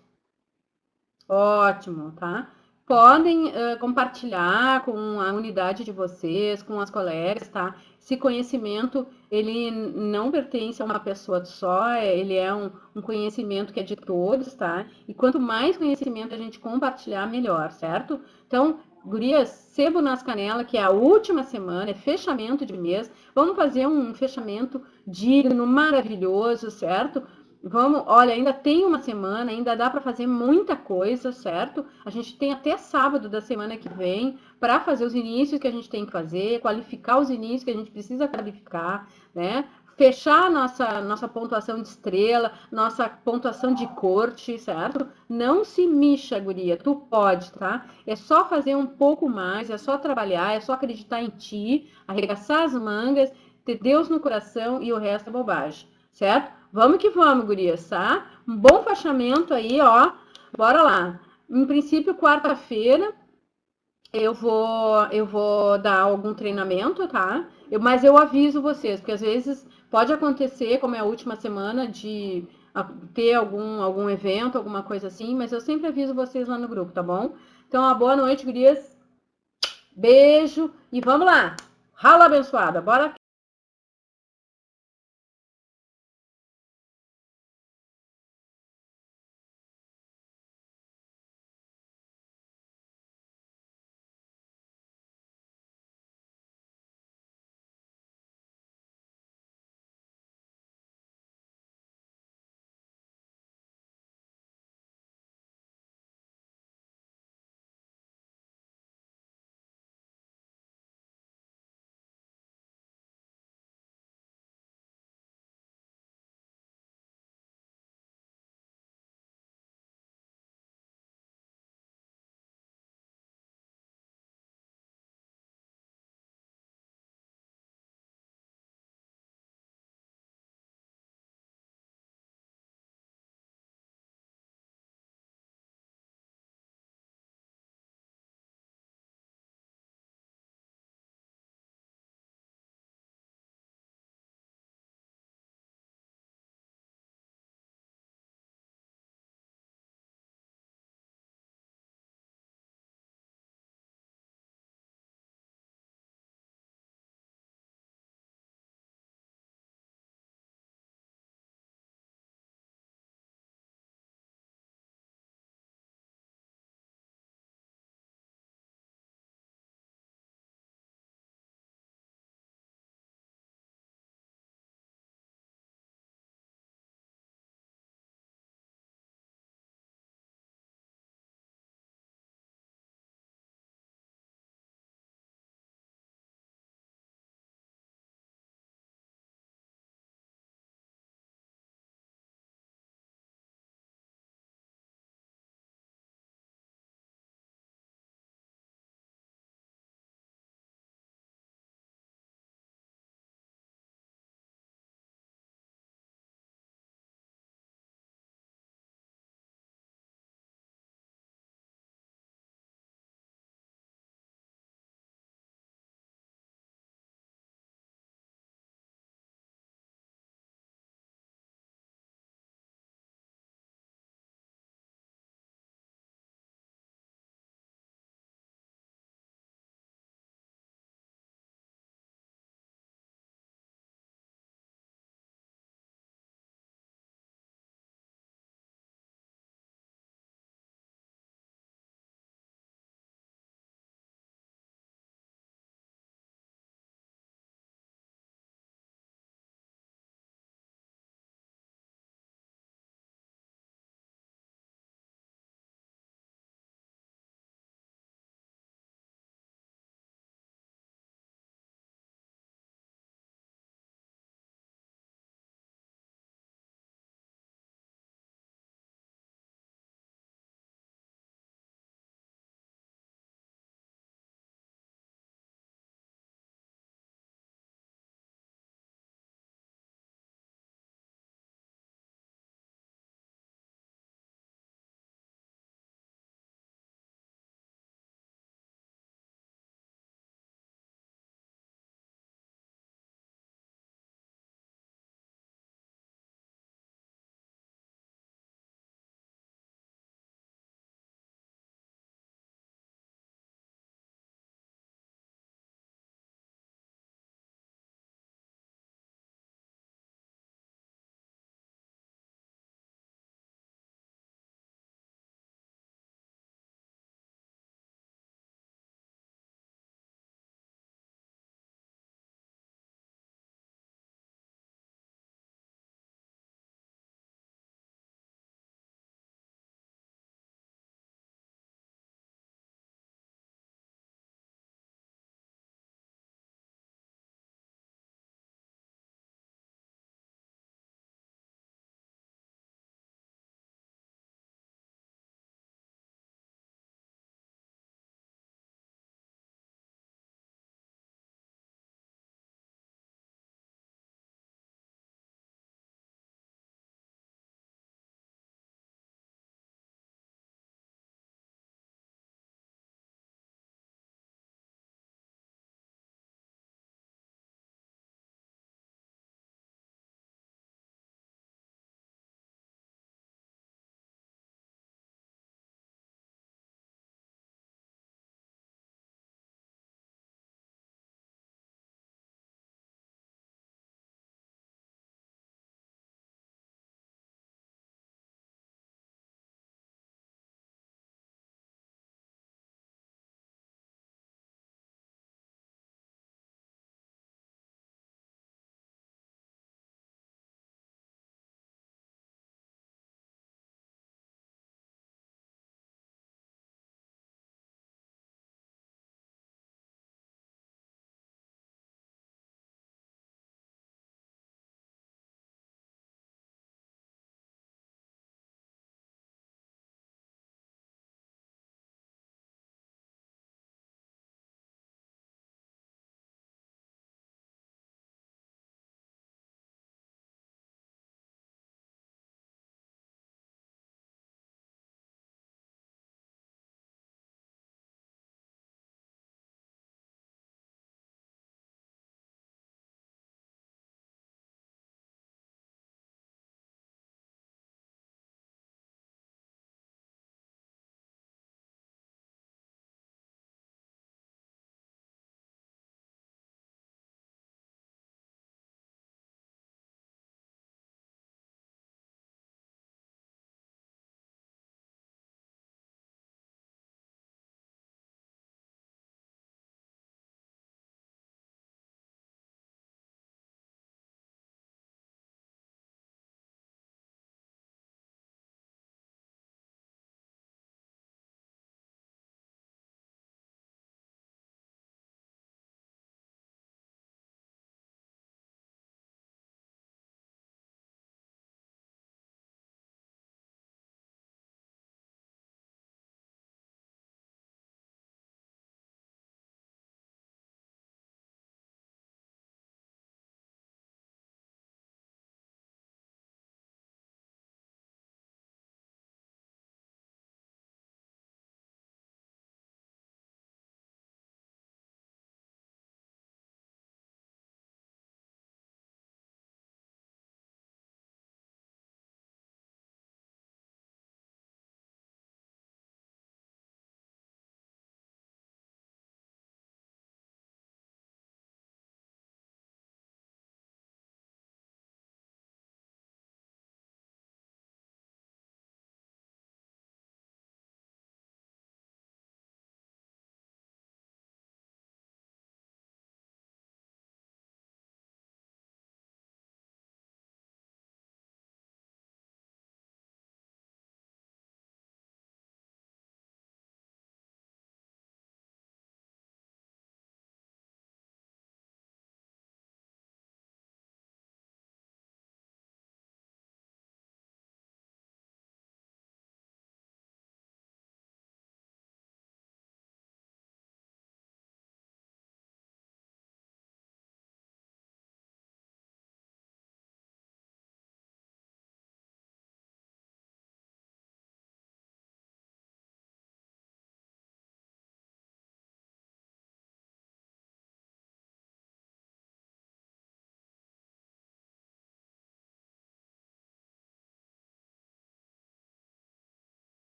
Ótimo, tá? Podem compartilhar com a unidade de vocês, com as colegas, tá? Esse conhecimento, ele não pertence a uma pessoa só, ele é um conhecimento que é de todos, tá? E quanto mais conhecimento a gente compartilhar, melhor, certo? Então, gurias, sebo nas canelas, que é a última semana, é fechamento de mês. Vamos fazer um fechamento digno, maravilhoso, certo? Vamos, olha, ainda tem uma semana, ainda dá para fazer muita coisa, certo? A gente tem até sábado da semana que vem para fazer os inícios que a gente tem que fazer, qualificar os inícios que a gente precisa qualificar, né? Fechar nossa pontuação de estrela, nossa pontuação de corte, certo? Não se mixa, guria, tu pode, tá? É só fazer um pouco mais, é só trabalhar, é só acreditar em ti, arregaçar as mangas, ter Deus no coração e o resto é bobagem, certo? Vamos que vamos, gurias, tá? Um bom fechamento aí, ó. Bora lá. Em princípio, quarta-feira eu vou dar algum treinamento, tá? Mas eu aviso vocês, porque às vezes pode acontecer, como é a última semana, de ter algum evento, alguma coisa assim, mas eu sempre aviso vocês lá no grupo, tá bom? Então, uma boa noite, gurias. Beijo e vamos lá. Rala abençoada. Bora